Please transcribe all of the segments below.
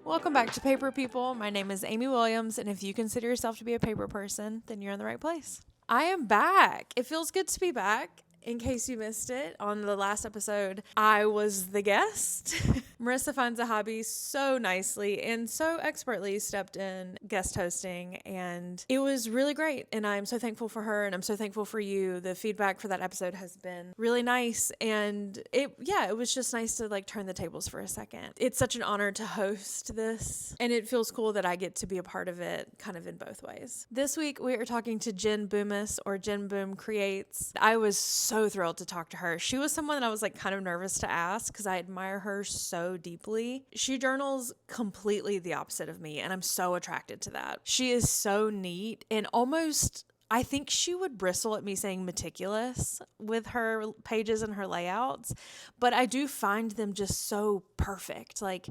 Welcome back to Paper People. My name is Amy Williams, and if you consider yourself to be a paper person, then you're in the right place. I am back. It feels good to be back. In case you missed it, on the last episode, I was the guest. Marissa finds a hobby so nicely and so expertly stepped in guest hosting, and it was really great. And I'm so thankful for her, and I'm so thankful for you. The feedback for that episode has been really nice, and it was just nice to like turn the tables for a second. It's such an honor to host this, and it feels cool that I get to be a part of it kind of in both ways. This week, we are talking to Jen Boumis, or Jen Boom Creates. I was so thrilled to talk to her. She was someone that I was like kind of nervous to ask because I admire her so deeply. She journals completely the opposite of me, and I'm so attracted to that. She is so neat and almost, I think she would bristle at me saying meticulous with her pages and her layouts, but I do find them just so perfect. Like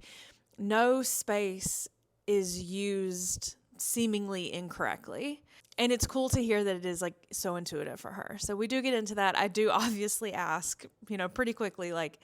no space is used seemingly incorrectly. And it's cool to hear that it is like so intuitive for her. So we do get into that. I do obviously ask, pretty quickly, like,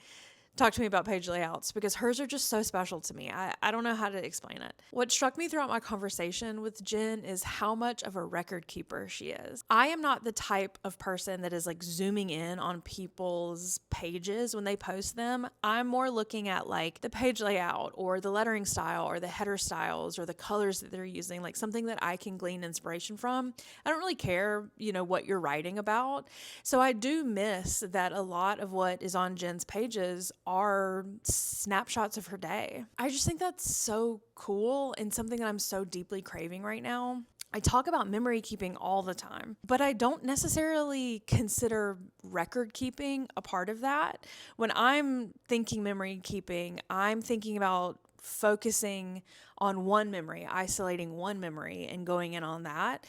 talk to me about page layouts because hers are just so special to me. I don't know how to explain it. What struck me throughout my conversation with Jen is how much of a record keeper she is. I am not the type of person that is like zooming in on people's pages when they post them. I'm more looking at like the page layout or the lettering style or the header styles or the colors that they're using, like something that I can glean inspiration from. I don't really care, what you're writing about. So I do miss that a lot of what is on Jen's pages are snapshots of her day. I just think that's so cool and something that I'm so deeply craving right now. I talk about memory keeping all the time, but I don't necessarily consider record keeping a part of that. When I'm thinking memory keeping, I'm thinking about focusing on one memory, isolating one memory and going in on that.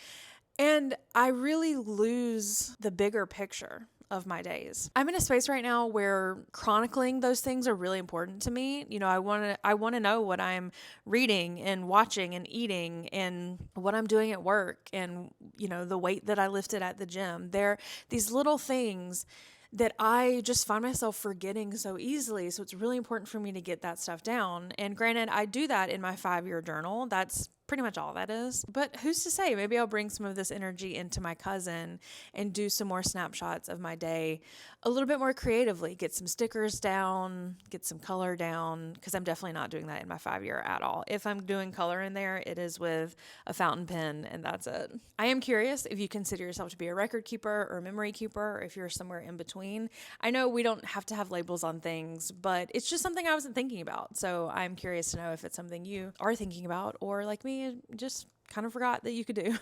And I really lose the bigger picture of my days. I'm in a space right now where chronicling those things are really important to me. I want to know what I'm reading and watching and eating and what I'm doing at work and, the weight that I lifted at the gym. They're these little things that I just find myself forgetting so easily. So it's really important for me to get that stuff down. And granted, I do that in my 5-year journal. That's pretty much all that is. But who's to say? Maybe I'll bring some of this energy into my cousin and do some more snapshots of my day a little bit more creatively. Get some stickers down, get some color down, because I'm definitely not doing that in my 5-year at all. If I'm doing color in there, it is with a fountain pen, and that's it. I am curious if you consider yourself to be a record keeper or a memory keeper, or if you're somewhere in between. I know we don't have to have labels on things, but it's just something I wasn't thinking about. So I'm curious to know if it's something you are thinking about, or like me, just kind of forgot that you could do.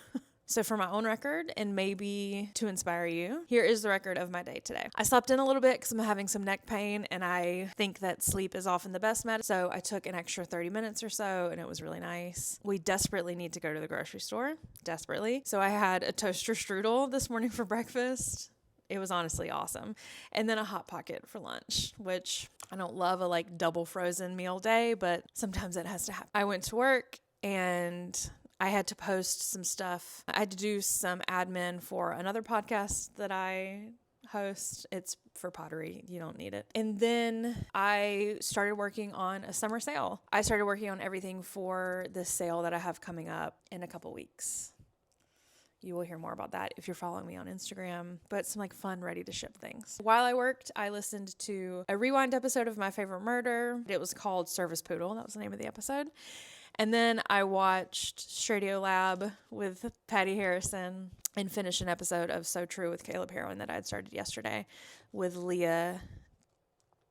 So for my own record, and maybe to inspire you, here is the record of my day today. I slept in a little bit because I'm having some neck pain, and I think that sleep is often the best medicine. So I took an extra 30 minutes or so, and it was really nice. We desperately need to go to the grocery store. Desperately. So I had a toaster strudel this morning for breakfast. It was honestly awesome. And then a Hot Pocket for lunch, which I don't love a like double frozen meal day, but sometimes it has to happen. I went to work and I had to post some stuff. I had to do some admin for another podcast that I host. It's for pottery. You don't need it. And then I started working on a summer sale. I started working on everything for this sale that I have coming up in a couple weeks. You will hear more about that if you're following me on Instagram, but some like fun, ready to ship things. While I worked, I listened to a rewind episode of My Favorite Murder. It was called Service Poodle. That was the name of the episode. And then I watched Stradio Lab with Patty Harrison and finished an episode of So True with Caleb Heroin that I had started yesterday with Leah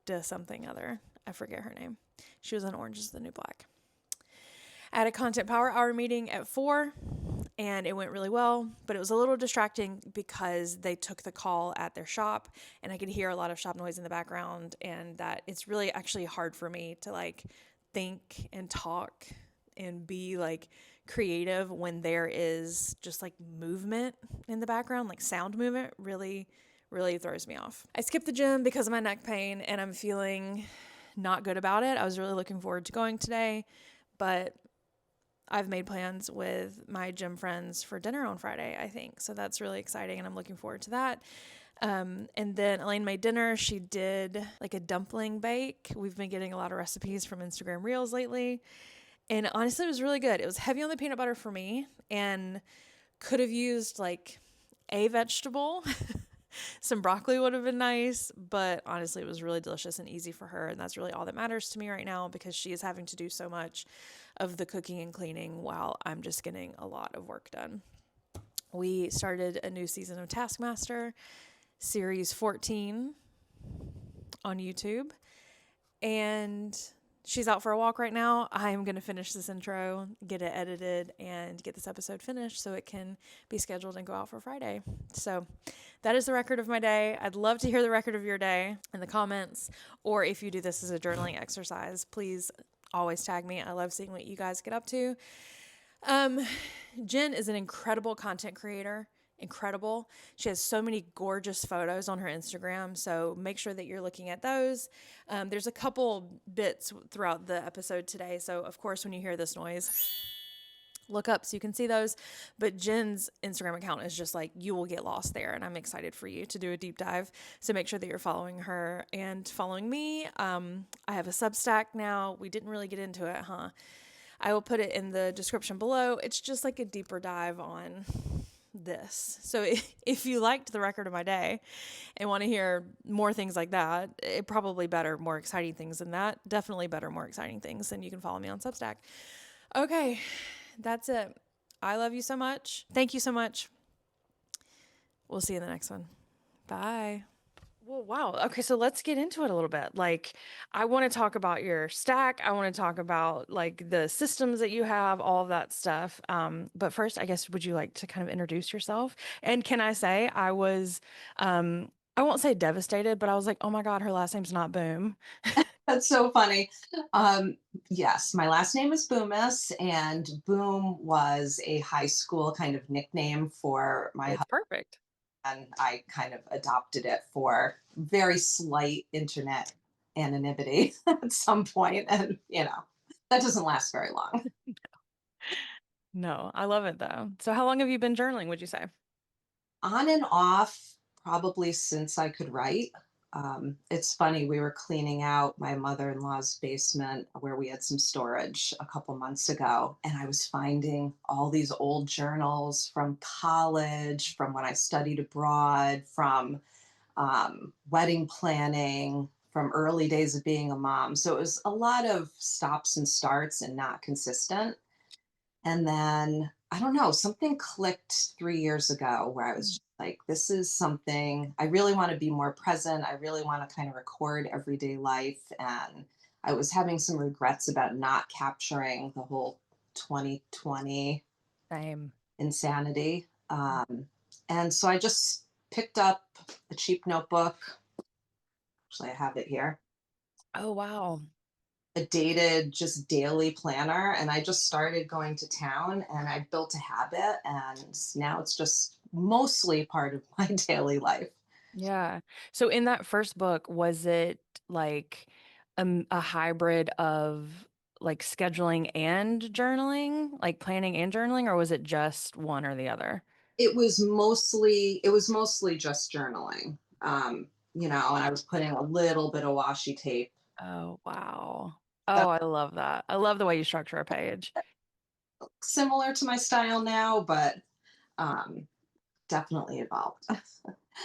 de something other. I forget her name. She was on Orange is the New Black. I had a Content Power Hour meeting at 4, and it went really well, but it was a little distracting because they took the call at their shop, and I could hear a lot of shop noise in the background, and that it's really actually hard for me to like think and talk and be like creative when there is just like movement in the background, like sound movement really throws me off. I skipped the gym because of my neck pain, and I'm feeling not good about it. I was really looking forward to going today, but I've made plans with my gym friends for dinner on Friday, I think. So that's really exciting, and I'm looking forward to that. And then Elaine made dinner. She did like a dumpling bake. We've been getting a lot of recipes from Instagram Reels lately. And honestly, it was really good. It was heavy on the peanut butter for me and could have used like a vegetable. Some broccoli would have been nice, but honestly, it was really delicious and easy for her. And that's really all that matters to me right now because she is having to do so much of the cooking and cleaning while I'm just getting a lot of work done. We started a new season of Taskmaster, series 14 on YouTube, and she's out for a walk right now. I'm going to finish this intro, get it edited, and get this episode finished so it can be scheduled and go out for Friday. So that is the record of my day. I'd love to hear the record of your day in the comments, or if you do this as a journaling exercise, please always tag me. I love seeing what you guys get up to. Jen is an incredible content creator. Incredible. She has so many gorgeous photos on her Instagram, so make sure that you're looking at those. There's a couple bits throughout the episode today, so of course, when you hear this noise, look up so you can see those. But Jen's Instagram account is just like, you will get lost there, and I'm excited for you to do a deep dive. So make sure that you're following her and following me. I have a Substack now. We didn't really get into it, huh? I will put it in the description below. It's just like a deeper dive on this. So if you liked the record of my day and want to hear more things like that, it probably better, more exciting things than that. Definitely better, more exciting things. Then you can follow me on Substack. Okay, that's it. I love you so much. Thank you so much. We'll see you in the next one. Bye. Well, wow. Okay, so let's get into it a little bit. Like, I want to talk about your stack. I want to talk about like the systems that you have, all of that stuff. But first, I guess, would you like to kind of introduce yourself? And can I say I won't say devastated, but I was like, oh my God, her last name's not Boom. That's so funny. Yes, my last name is Boumis, and Boom was a high school kind of nickname for my It's husband. perfect. I kind of adopted it for very slight internet anonymity at some point, and that doesn't last very long. No, I love it though. So how long have you been journaling, would you say? On and off, probably since I could write. It's funny, we were cleaning out my mother in law's basement where we had some storage a couple months ago, and I was finding all these old journals from college, from when I studied abroad, from wedding planning, from early days of being a mom. So it was a lot of stops and starts and not consistent. And then I don't know, something clicked 3 years ago where I was just like, this is something I really want to be more present. I really want to kind of record everyday life. And I was having some regrets about not capturing the whole 2020 Same. insanity. And so I just picked up a cheap notebook. Actually, I have it here, Oh, wow. a dated just daily planner, and I just started going to town and I built a habit, and now it's just mostly part of my daily life. Yeah. So in that first book, was it like a hybrid of like scheduling and journaling, like planning and journaling, or was it just one or the other? It was mostly just journaling. And I was putting a little bit of washi tape. Oh, wow. So Oh, I love that. I love the way you structure a page. similar to my style now, but um, definitely evolved.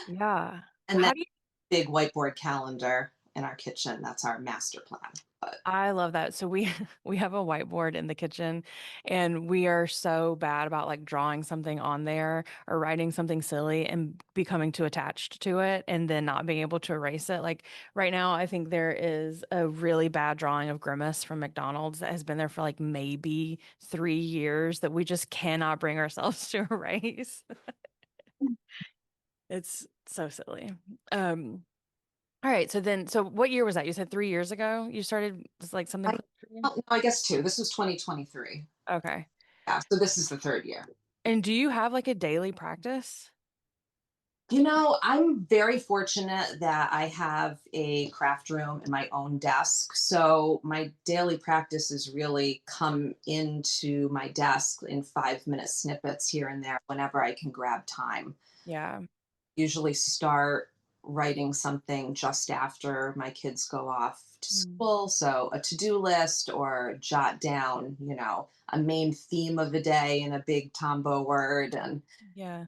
Yeah. And that How do you big whiteboard calendar in our kitchen, that's our master plan. But I love that. So we we have a whiteboard in the kitchen and we are so bad about like drawing something on there or writing something silly and becoming too attached to it and then not being able to erase it. Like right now, I think there is a really bad drawing of Grimace from McDonald's that has been there for like maybe 3 years that we just cannot bring ourselves to erase. It's so silly. Um, all right, so what year was that? You said 3 years ago you started just like something I, clicked for you? oh, no, I guess two. This was 2023. Okay. Yeah, so this is the third year. And do you have like a daily practice? I'm very fortunate that I have a craft room and my own desk. So my daily practice is really come into my desk in 5 minute snippets here and there whenever I can grab time. Yeah. Usually start. writing something just after my kids go off to Mm. school. So a to-do list or jot down, a main theme of a day in a big Tombow word, Yeah.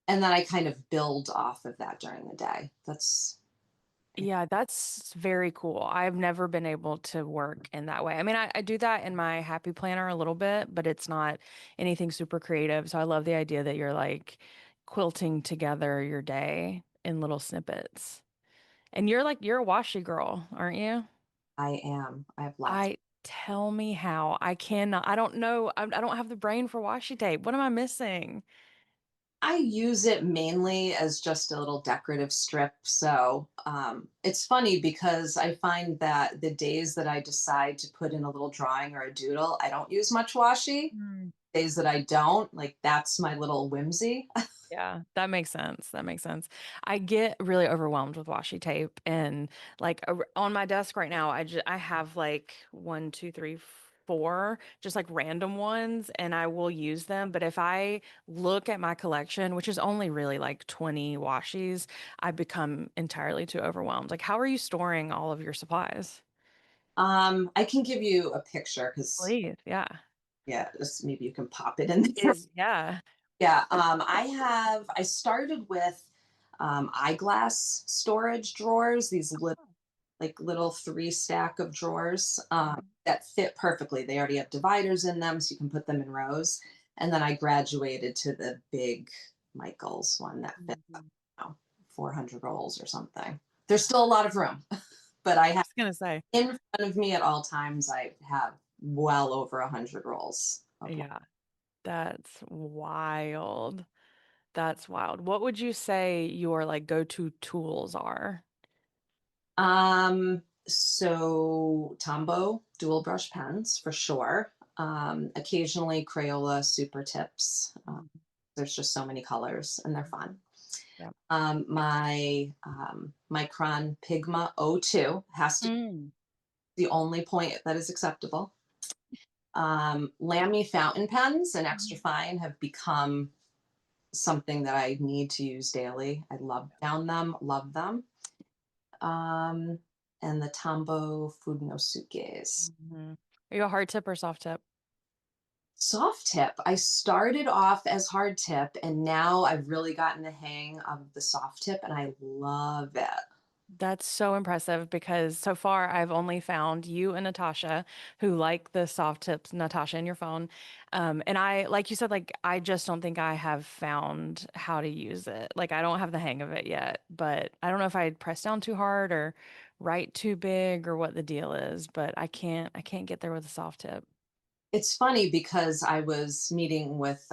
and then I kind of build off of that during the day. That's Yeah, that's very cool. I've never been able to work in that way. I mean, I do that in my happy planner a little bit, but it's not anything super creative. So I love the idea that you're like quilting together your day in little snippets. And you're a washi girl, aren't you? I am. I have lots. I tell me how. I cannot. I don't know. I don't have the brain for washi tape. What am I missing? I use it mainly as just a little decorative strip. So it's funny because I find that the days that I decide to put in a little drawing or a doodle, I don't use much washi. Days that I don't, like that's my little whimsy. Yeah, that makes sense. That makes sense. I get really overwhelmed with washi tape and on my desk right now, I have like one, two, three, four, just like random ones, and I will use them. But if I look at my collection, which is only really like 20 washis, I become entirely too overwhelmed. Like, how are you storing all of your supplies? I can give you a picture because Please, yeah. yeah, just maybe you can pop it in there. Is yeah. Yeah, I started with eyeglass storage drawers, these little three stack of drawers that fit perfectly. They already have dividers in them, so you can put them in rows. And then I graduated to the big Michaels one that fit, Mhm. 400 rolls or something. There's still a lot of room, but I I have was gonna say, in front of me at all times, I have well over 100 rolls of. yeah, that's wild. That's wild. What would you say your like go-to tools are? So Tombow dual brush pens for sure. Occasionally Crayola super tips. Mhm. There's just so many colors and they're fun. Yeah. My Micron Pigma O2 has to be Mm. the only point that is acceptable. Lamy fountain pens and extra Mhm. fine have become something that I need to use daily. I love down them, love them. Um, and the Tombow Fudenosuke's. Mhm. Are you a hard tip or soft tip? Soft tip. I started off as hard tip and now I've really gotten the hang of the soft tip and I love it. That's so impressive because so far I've only found you and Natasha who like the soft tips, Natasha in your phone. And I, like you said, like I just don't think I have found how to use it. Like I don't have the hang of it yet, but I don't know if I press down too hard or write too big or what the deal is, but I can't get there with a soft tip. It's funny because I was meeting with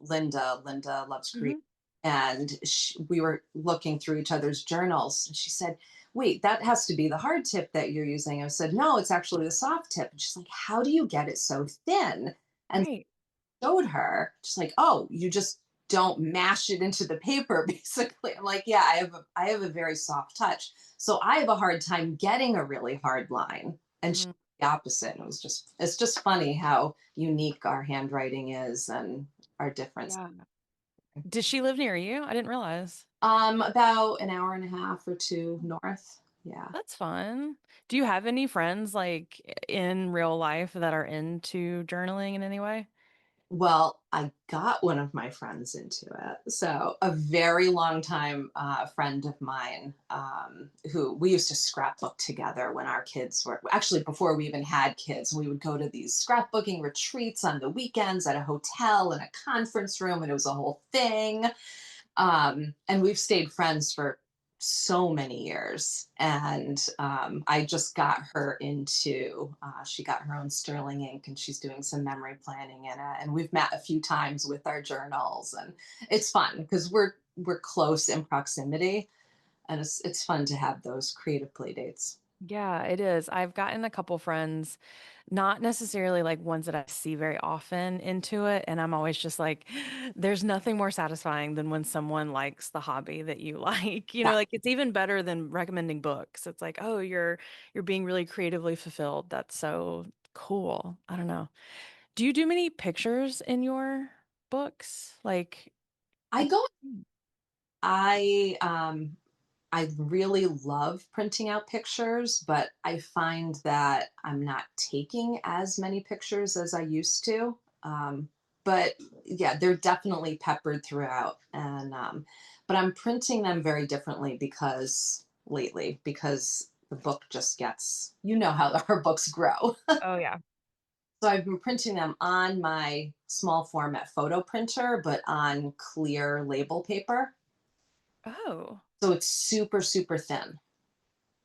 Linda. Linda loves creation, Hmm. and we were looking through each other's journals. And she said, "Wait, that has to be the hard tip that you're using." I said, "No, it's actually the soft tip." And she's like, "How do you get it so thin?" And Right. showed her, just like, "Oh, you just don't mash it into the paper." Basically, I'm like, "Yeah, I have a very soft touch, so I have a hard time getting a really hard line." And she Mhm. the opposite. It's just funny how unique our handwriting is and our difference. Yeah. Does she live near you? I didn't realize. About an hour and a half or two north. Yeah. That's fun. Do you have any friends like in real life that are into journaling in any way? Well, I got one of my friends into it. So, a very long time friend of mine who we used to scrapbook together when our kids were actually before we even had kids. We would go to these scrapbooking retreats on the weekends at a hotel in a conference room, and it was a whole thing. And we've stayed friends for so many years. And I just got her into, she got her own Sterling ink and she's doing some memory planning in it. And we've met a few times with our journals, and it's fun because we're close in proximity, and it's fun to have those creative play dates. Yeah, it is. I've gotten a couple friends, not necessarily like ones that I see very often into it. And I'm always just like, there's nothing more satisfying than when someone likes the hobby that you like. Yeah, Like it's even better than recommending books. It's like, oh, you're being really creatively fulfilled. That's so cool. I don't know. Do you do many pictures in your books? Like I I go can't. I I really love printing out pictures, but I find that I'm not taking as many pictures as I used to. But yeah, they're definitely peppered throughout. But I'm printing them very differently because lately, because the book just gets, you know how our books grow. Oh yeah. So I've been printing them on my small format photo printer, but on clear label paper. Oh, So it's super, super thin.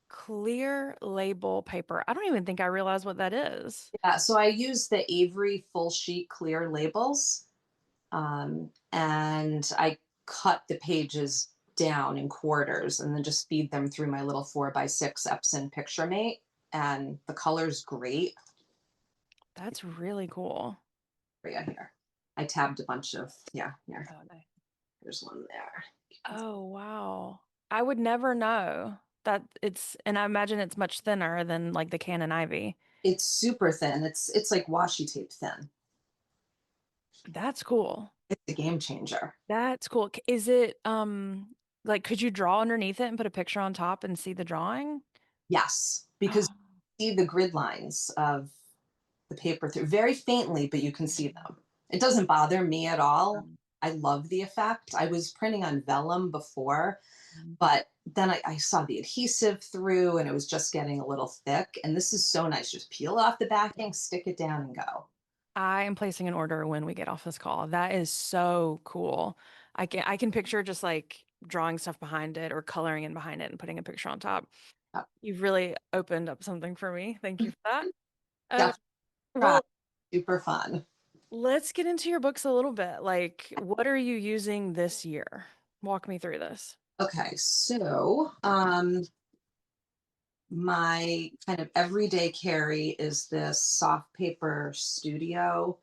clear label paper. I don't even think I realize what that is. Yeah, so I use the Avery full sheet clear labels, and I cut the pages down in quarters and then just feed them through my little 4x6 Epson PictureMate, and the color's great. That's really cool. Yeah, here. I tabbed a bunch of, yeah, here. Oh, nice. There's one there. Oh, wow. I would never know that and I imagine it's much thinner than like the Canon Ivy. It's super thin. It's like washi tape thin. That's cool. It's a game changer. That's cool. Is it like could you draw underneath it and put a picture on top and see the drawing? Yes, because you see the grid lines of the paper through very faintly, but you can see them. It doesn't bother me at all. I love the effect. I was printing on vellum before, but then I saw the adhesive through and it was just getting a little thick. And this is so nice. Just peel off the backing, stick it down, and go. I am placing an order when we get off this call. That is so cool. I can picture just like drawing stuff behind it or coloring in behind it and putting a picture on top. Uh, You've really opened up something for me. Thank you for that. Uh, Definitely try. well, Super fun. let's get into your books a little bit. Like, what are you using this year? Walk me through this. Okay, so my kind of everyday carry is this soft paper studio.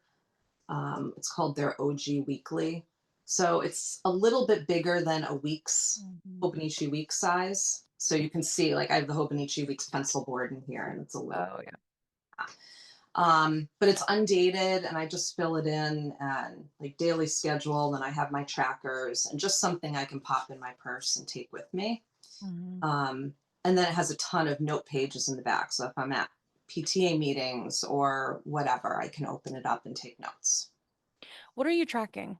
It's called their OG Weekly. So it's a little bit bigger than a week's Mhm. Hobonichi Week size. So you can see, like, I have the Hobonichi Week's pencil board in here, and it's a little. Oh, yeah. But it's undated, and I just fill it in and like daily schedule, and I have my trackers and just something I can pop in my purse and take with me. Mhm. Um, and then it has a ton of note pages in the back. So if I'm at PTA meetings or whatever, I can open it up and take notes. What are you tracking?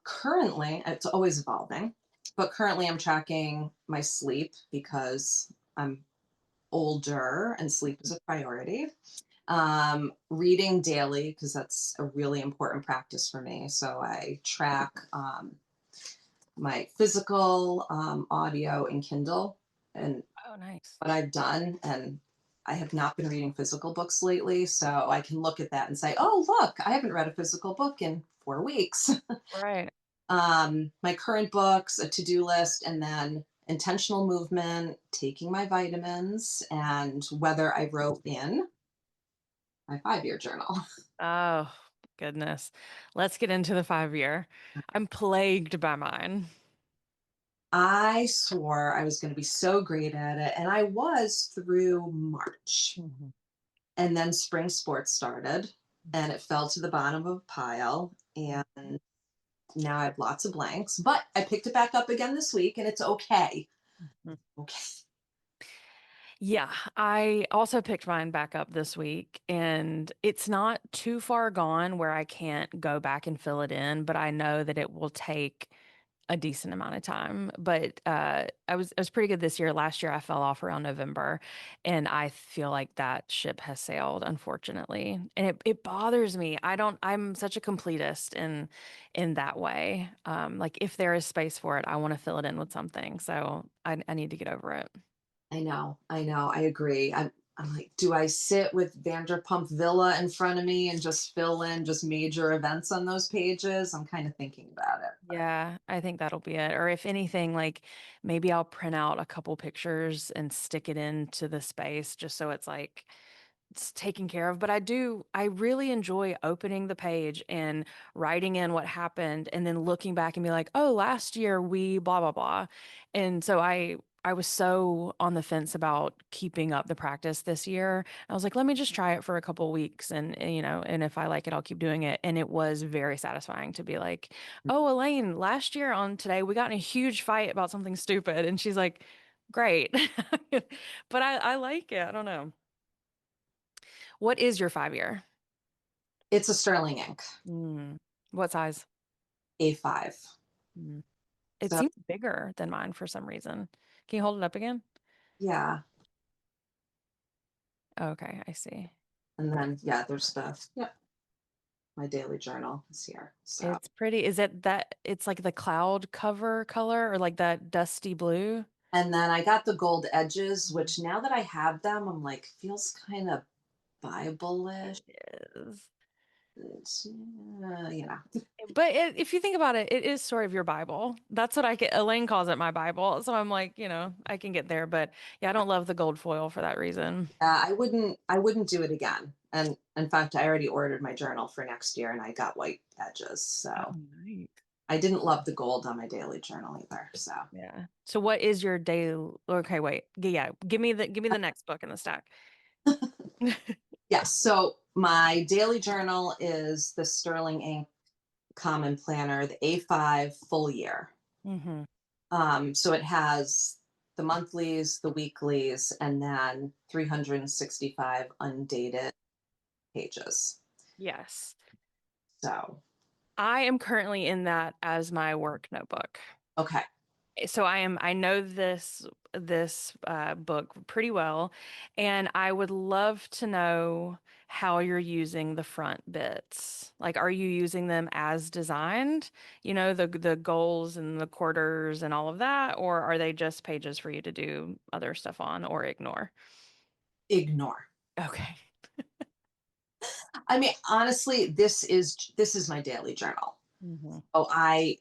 Currently, it's always evolving, but currently I'm tracking my sleep because I'm older and sleep is a priority. Reading daily because that's a really important practice for me. So I track my physical, audio, and Kindle, and Oh, nice. what I've done. And I have not been reading physical books lately. So I can look at that and say, oh, look, I haven't read a physical book in 4 weeks. Right. My current books, a to do list, and then intentional movement, taking my vitamins, and whether I wrote in my 5 year journal. Oh, goodness. Let's get into the 5 year. I'm plagued by mine. I swore I was going to be so great at it, and I was through March. Mhm. And then spring sports started, and it fell to the bottom of a pile. And now I have lots of blanks, but I picked it back up again this week, and it's okay. Mhm. Okay. Yeah, I also picked mine back up this week, and it's not too far gone where I can't go back and fill it in, but I know that it will take a decent amount of time. But I was pretty good this year. Last year I fell off around November, and I feel like that ship has sailed, unfortunately. And it bothers me. I'm such a completist in that way. Like if there is space for it, I want to fill it in with something. So I need to get over it. I know, I agree. I'm like, do I sit with Vanderpump Villa in front of me and just fill in just major events on those pages? I'm kind of thinking about it. Yeah, I think that'll be it. Or if anything, like maybe I'll print out a couple pictures and stick it into the space just so it's like it's taken care of. But I really enjoy opening the page and writing in what happened and then looking back and be like, oh, last year we blah, blah, blah. And so I I was so on the fence about keeping up the practice this year. I was like, let me just try it for a couple weeks and if I like it, I'll keep doing it. And it was very satisfying to be like, oh, Elaine, last year on today, we got in a huge fight about something stupid. And she's like, great. But I like it. I don't know. What is your 5 year? It's a sterling ink, Mm. What size? A5. Mm. It So seems bigger than mine for some reason. Can you hold it up again? yeah. Okay, I see. And then yeah, there's yep, my daily journal is here. So It's pretty. Is it that it's like the cloud cover color or like that dusty blue? and then I got the gold edges, which now that I have them, I'm like, feels kind of Bible-ish. It is. It's, you know, But if you think about it, it is sort of your Bible. That's what I get. Elaine calls it my Bible. So I'm like, I can get there. But yeah, I don't love the gold foil for that reason. I wouldn't do it again. And in fact, I already ordered my journal for next year and I got white edges. Oh, So nice. I didn't love the gold on my daily journal either. So Yeah. So what is your daily? Okay, wait. Yeah, give me the next book in the stack. yes. So my daily journal is the Sterling Ink Common Planner, the A5 full year. Hmm. So it has the monthlies, the weeklies, and then 365 undated pages. Yes. So I am currently in that as my work notebook. okay. So I know this book pretty well, and I would love to know how you're using the front bits. Like, are you using them as designed? The goals and the quarters and all of that, or are they just pages for you to do other stuff on or ignore? Ignore. Okay. I mean, honestly, this is my daily journal. Hmm. Oh, I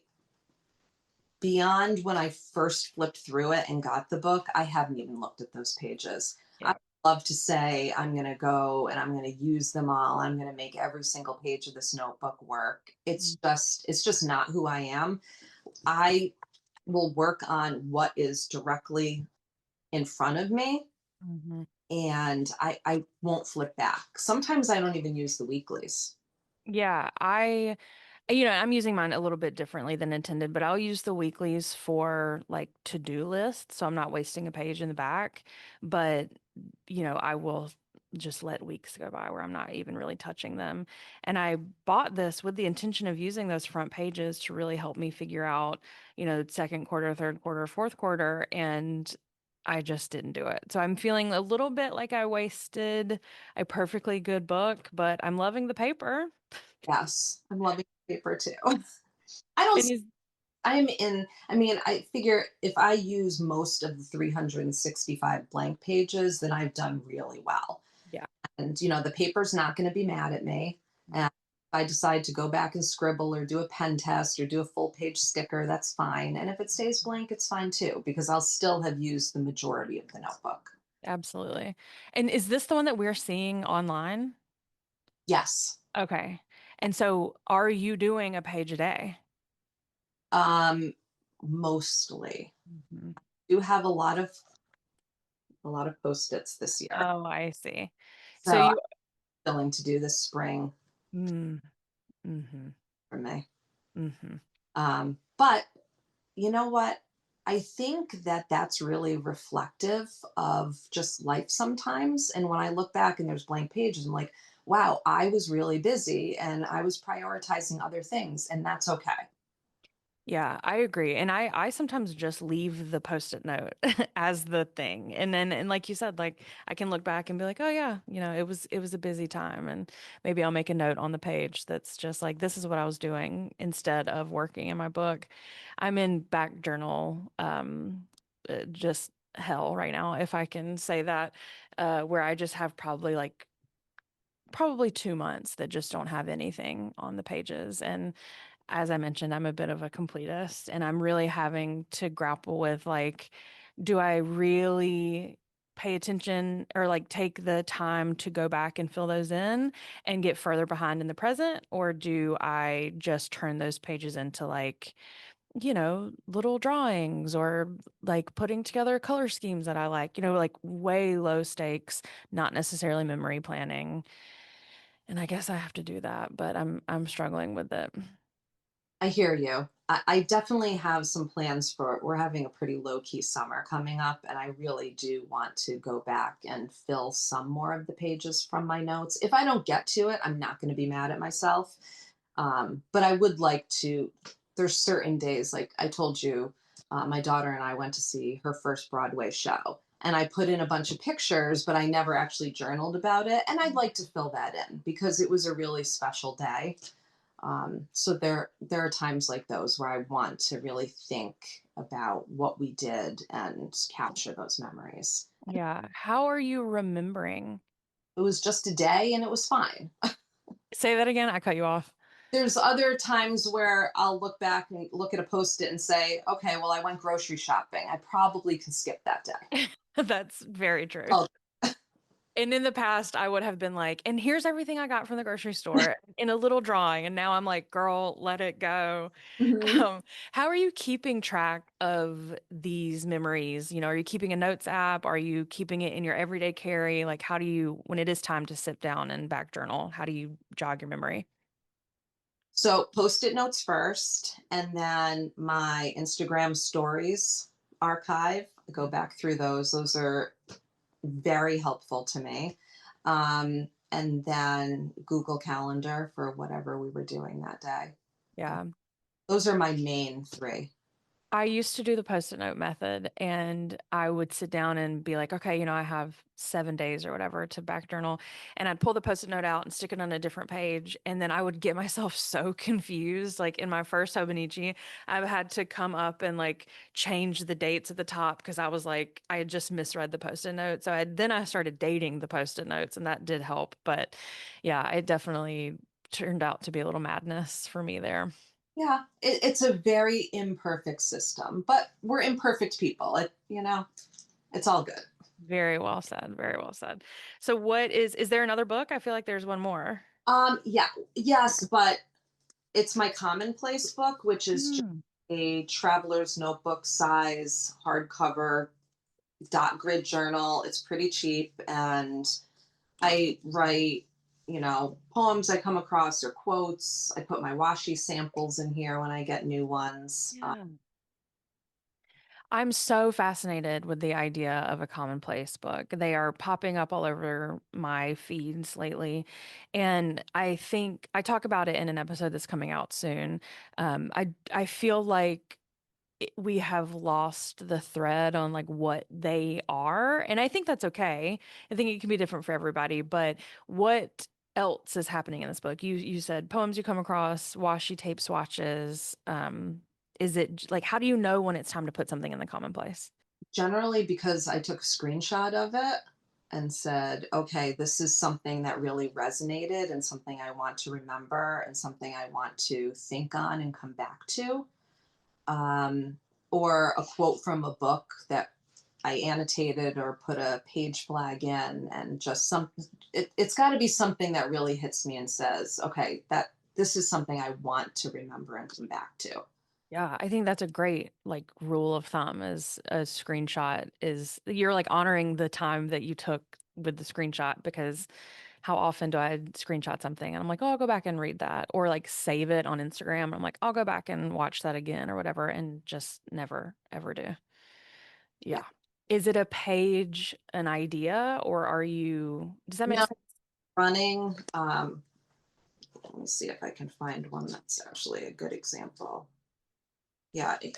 beyond when I first flipped through it and got the book, I haven't even looked at those pages. I Yeah. love to say I'm going to go and I'm going to use them all. I'm going to make every single page of this notebook work. It's just not who I am. I will work on what is directly in front of me Hmm. and I won't flip back. Sometimes I don't even use the weeklies. Yeah, I'm using mine a little bit differently than intended, but I'll use the weeklies for like to-do lists, so I'm not wasting a page in the back. But, I will just let weeks go by where I'm not even really touching them. And I bought this with the intention of using those front pages to really help me figure out, second quarter, third quarter, fourth quarter, and I just didn't do it. So I'm feeling a little bit like I wasted a perfectly good book, but I'm loving the paper. Yes, I'm loving paper too. I don't And is I'm in, I mean, I figure if I use most of the 365 blank pages, then I've done really well. Yeah. And, the paper's not going to be mad at me. And if I decide to go back and scribble or do a pen test or do a full page sticker, that's fine. And if it stays blank, it's fine too, because I'll still have used the majority of the notebook. Absolutely. And is this the one that we're seeing online? Yes. Okay. And so are you doing a page a day? Um, Mostly. Mhm. Do have a lot of post-its this year. Oh, I see. So So I'm you, willing to do this spring mm, mm-hmm, for me. mm-hmm. But you know what? I think that that's really reflective of just life sometimes. And when I look back and there's blank pages, I'm like, wow, I was really busy and I was prioritizing other things, and that's okay. Yeah, I agree. And I sometimes just leave the post-it note as the thing. And like you said, like I can look back and be like, "Oh yeah, it was a busy time." And maybe I'll make a note on the page that's just like this is what I was doing instead of working in my book. I'm in back journal just hell right now, if I can say that, where I just have probably 2 months that just don't have anything on the pages. And as I mentioned, I'm a bit of a completist and I'm really having to grapple with like, do I really pay attention or like take the time to go back and fill those in and get further behind in the present? Or do I just turn those pages into like little drawings or like putting together color schemes that I like, like way low stakes, not necessarily memory planning. And I guess I have to do that, but I'm struggling with it. I hear you. I definitely have some plans for, we're having a pretty low key summer coming up, and I really do want to go back and fill some more of the pages from my notes. If I don't get to it, I'm not going to be mad at myself. But I would like to, there's certain days, like I told you, my daughter and I went to see her first Broadway show. And I put in a bunch of pictures, but I never actually journaled about it. And I'd like to fill that in because it was a really special day. So there are times like those where I want to really think about what we did and capture those memories. Yeah. How are you remembering? It was just a day and it was fine. Say that again. I cut you off. There's other times where I'll look back and look at a post-it and say, okay, well, I went grocery shopping. I probably can skip that day. That's very true. Oh, And in the past, I would have been like, and here's everything I got from the grocery store in a little drawing. And now I'm like, girl, let it go. mhm. Um, how are you keeping track of these memories? Are you keeping a notes app? Are you keeping it in your everyday carry? Like, how do you, when it is time to sit down and back journal, how do you jog your memory? So post-it notes first, and then my Instagram stories archive. I go back through those. Those are very helpful to me. And then Google Calendar for whatever we were doing that day. Yeah. Those are my main three. I used to do the post-it note method and I would sit down and be like, okay, I have 7 days or whatever to back journal. And I'd pull the post-it note out and stick it on a different page. And then I would get myself so confused. Like in my first Hobonichi, I had to come up and like change the dates at the top because I was like, I had just misread the post-it note. So then I started dating the post-it notes and that did help. But yeah, it definitely turned out to be a little madness for me there. Yeah, it's a very imperfect system, but we're imperfect people. It's all good. Very well said. Very well said. So is there another book? I feel like there's one more. Yeah, yes, but it's my commonplace book, which is just Mm. a traveler's notebook size hardcover dot grid journal. It's pretty cheap, and I write, poems I come across or quotes. I put my washi samples in here when I get new ones. Yeah. I'm so fascinated with the idea of a commonplace book. They are popping up all over my feeds lately. And I think I talk about it in an episode that's coming out soon. I feel like we have lost the thread on like what they are. And I think that's okay. I think it can be different for everybody, but what else is happening in this book? You said poems you come across, washi tape swatches. Is it like how do you know when it's time to put something in the commonplace? Generally, because I took a screenshot of it and said, okay, this is something that really resonated and something I want to remember and something I want to think on and come back to. Um, or a quote from a book that I annotated or put a page flag in, and just it's got to be something that really hits me and says, okay, that this is something I want to remember and come back to. Yeah, I think that's a great like rule of thumb is a screenshot is you're like honoring the time that you took with the screenshot because how often do I screenshot something and I'm like, oh, I'll go back and read that or like save it on Instagram. I'm like, I'll go back and watch that again or whatever and just never ever do. Yeah. Yeah. Is it a page, an idea, or does that make Now sense? running, let me see if I can find one that's actually a good example. Yeah, I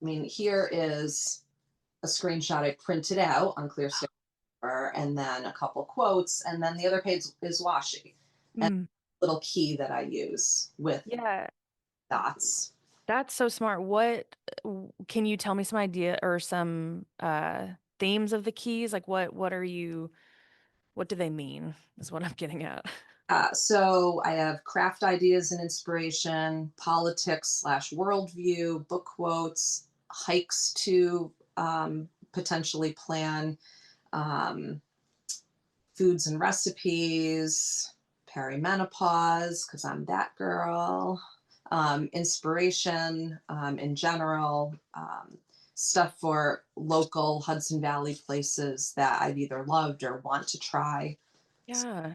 mean, here is a screenshot I printed out on clear stick paper, and then a couple quotes, and then the other page is washi, and Mm, a little key that I use with yeah, dots. that's so smart. Can you tell me some idea or some themes of the keys? Like what do they mean? Is what I'm getting at. So I have craft ideas and inspiration, politics slash worldview, book quotes, hikes to potentially plan, um, foods and recipes, perimenopause, because I'm that girl. inspiration in general, stuff for local Hudson Valley places that I've either loved or want to try Yeah.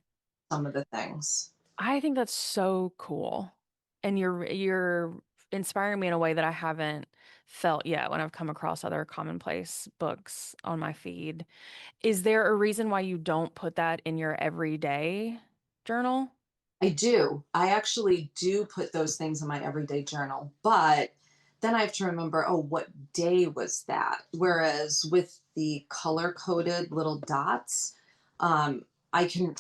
some of the things. I think that's so cool. And you're inspiring me in a way that I haven't felt yet when I've come across other commonplace books on my feed. Is there a reason why you don't put that in your everyday journal? I do. I actually do put those things in my everyday journal, but then I have to remember, oh, what day was that? Whereas with the color coded little dots, I can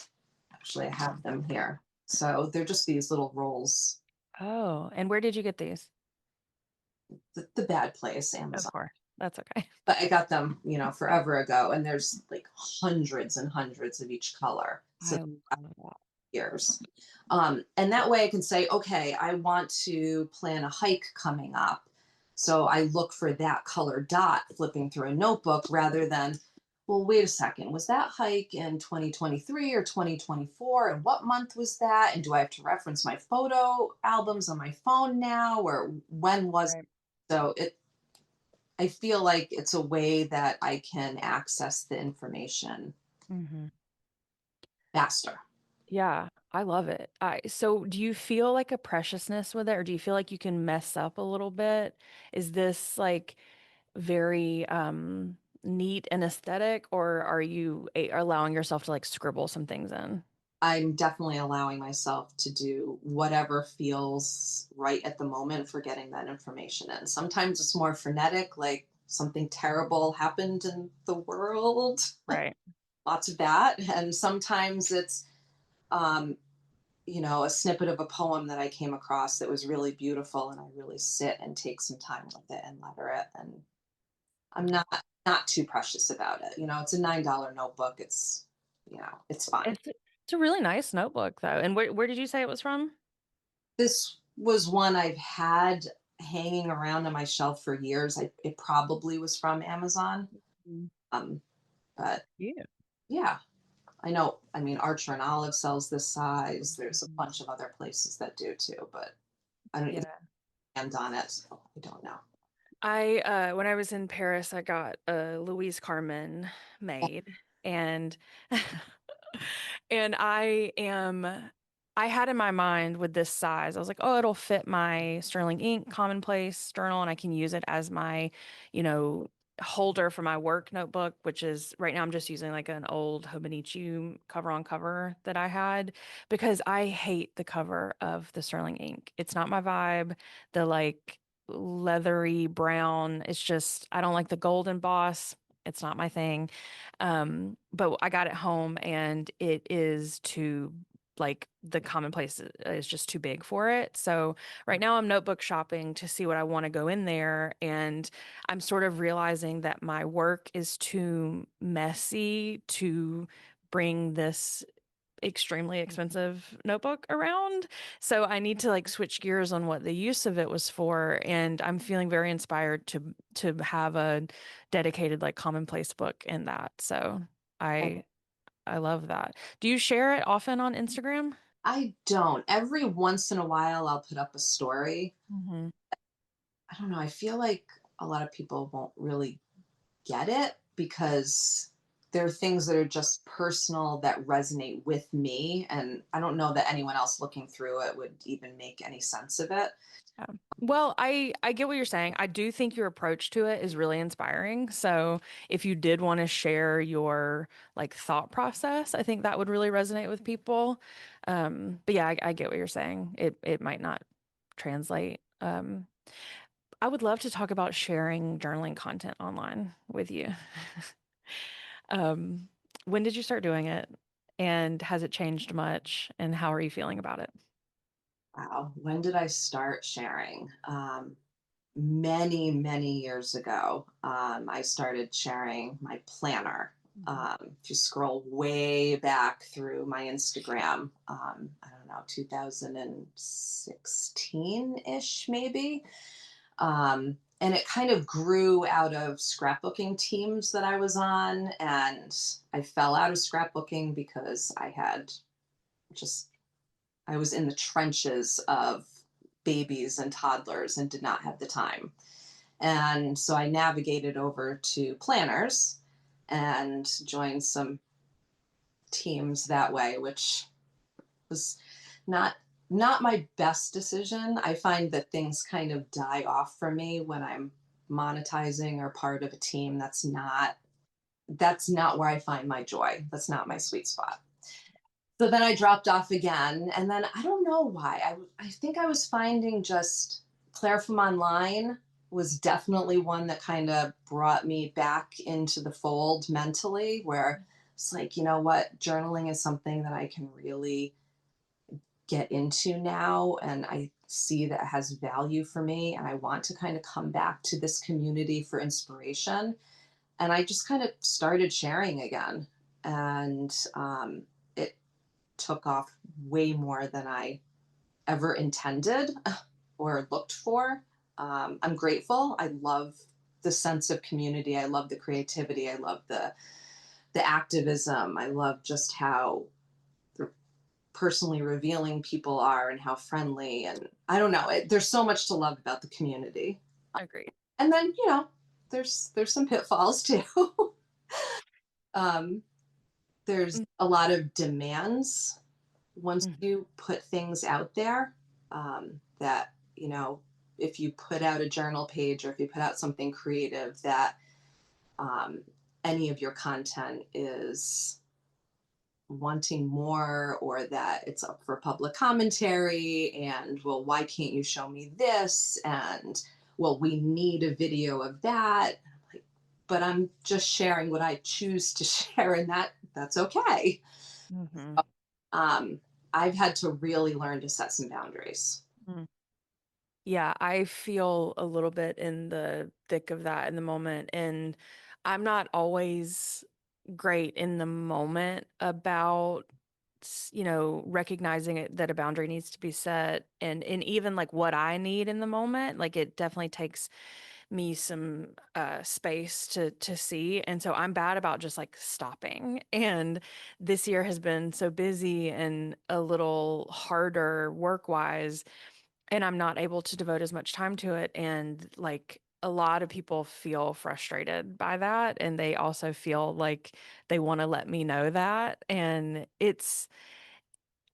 actually, I have them here. So they're just these little rolls. Oh, and where did you get these? The bad place, Of Amazon. course. That's okay. But I got them, forever ago, and there's like hundreds and hundreds of each color. So I love that. years. And that way I can say, okay, I want to plan a hike coming up. So I look for that color dot flipping through a notebook rather than, well, wait a second, was that hike in 2023 or 2024? And what month was that? And do I have to reference my photo albums on my phone now? Or when was Right. so it I feel like it's a way that I can access the information Hmm. faster. Yeah, I love it. So do you feel like a preciousness with it, or do you feel like you can mess up a little bit? Is this like very neat and aesthetic, or are you allowing yourself to like scribble some things in? I'm definitely allowing myself to do whatever feels right at the moment for getting that information in. Sometimes it's more frenetic, like something terrible happened in the world, Right. lots of that. And sometimes it's, um, a snippet of a poem that I came across that was really beautiful, and I really sit and take some time with it and letter it. And I'm not too precious about it. It's a $9 notebook. It's fine. It's a really nice notebook though. And where did you say it was from? This was one I've had hanging around on my shelf for years. It probably was from Amazon. Mm. Um, but Yeah. yeah, I know. I mean, Archer and Olive sells this size. There's a Mhm. bunch of other places that do too, but I don't Yeah. land on it, so I don't know. When I was in Paris, I got a Louise Carmen made, and and I had in my mind with this size, I was like, oh, it'll fit my Sterling Ink commonplace journal, and I can use it as my, you know, holder for my work notebook, which is right now I'm just using like an old Hobonichi cover on cover that I had because I hate the cover of the Sterling Ink. It's not my vibe. The like leathery brown, it's just I don't like the gold emboss. It's not my thing. But I got it home and it is too like the commonplace is just too big for it. So right now I'm notebook shopping to see what I want to go in there. And I'm sort of realizing that my work is too messy to bring this extremely expensive notebook around. So I need to like switch gears on what the use of it was for. And I'm feeling very inspired to have a dedicated like commonplace book in that. So I I love that. Do you share it often on Instagram? I don't. Every once in a while, I'll put up a story. Hmm. I don't know. I feel like a lot of people won't really get it because there are things that are just personal that resonate with me. And I don't know that anyone else looking through it would even make any sense of it. Yeah. Well, I get what you're saying. I do think your approach to it is really inspiring. So if you did want to share your like thought process, I think that would really resonate with people. But yeah, I get what you're saying. It might not translate. I would love to talk about sharing journaling content online with you. Um, when did you start doing it? And has it changed much? And how are you feeling about it? Wow. When did I start sharing? Many, many years ago, I started sharing my planner. Mhm. If you scroll way back through my Instagram, I don't know, 2016 ish, maybe. And it kind of grew out of scrapbooking teams that I was on. And I fell out of scrapbooking because just, I was in the trenches of babies and toddlers and did not have the time. And so I navigated over to planners and joined some teams that way, which was not not my best decision. I find that things kind of die off for me when I'm monetizing or part of a team. That's not where I find my joy. That's not my sweet spot. So then I dropped off again, and then I don't know why. I think I was finding just Claire from online was definitely one that kind of brought me back into the fold mentally, where it's like, you know what, journaling is something that I can really get into now, and I see that it has value for me, and I want to kind of come back to this community for inspiration. And I just kind of started sharing again, and it took off way more than I ever intended or looked for. I'm grateful. I love the sense of community. I love the creativity. I love the activism. I love just how personally revealing people are and how friendly, and I don't know. There's so much to love about the community. Agreed. And then there's some pitfalls too. um, there's Mm, a lot of demands once mhm. you put things out there, that if you put out a journal page or if you put out something creative, that um, any of your content is wanting more, or that it's up for public commentary, and well, why can't you show me this, and well, we need a video of that. Like, but I'm just sharing what I choose to share, and that's okay. Mhm. um, I've had to really learn to set some boundaries. Mm. Yeah, I feel a little bit in the thick of that in the moment. And I'm not always great in the moment about, recognizing that a boundary needs to be set and even like what I need in the moment. Like it definitely takes me some space to see. And so I'm bad about just like stopping. And this year has been so busy and a little harder work wise, and I'm not able to devote as much time to it. And like a lot of people feel frustrated by that. And they also feel like they want to let me know that. And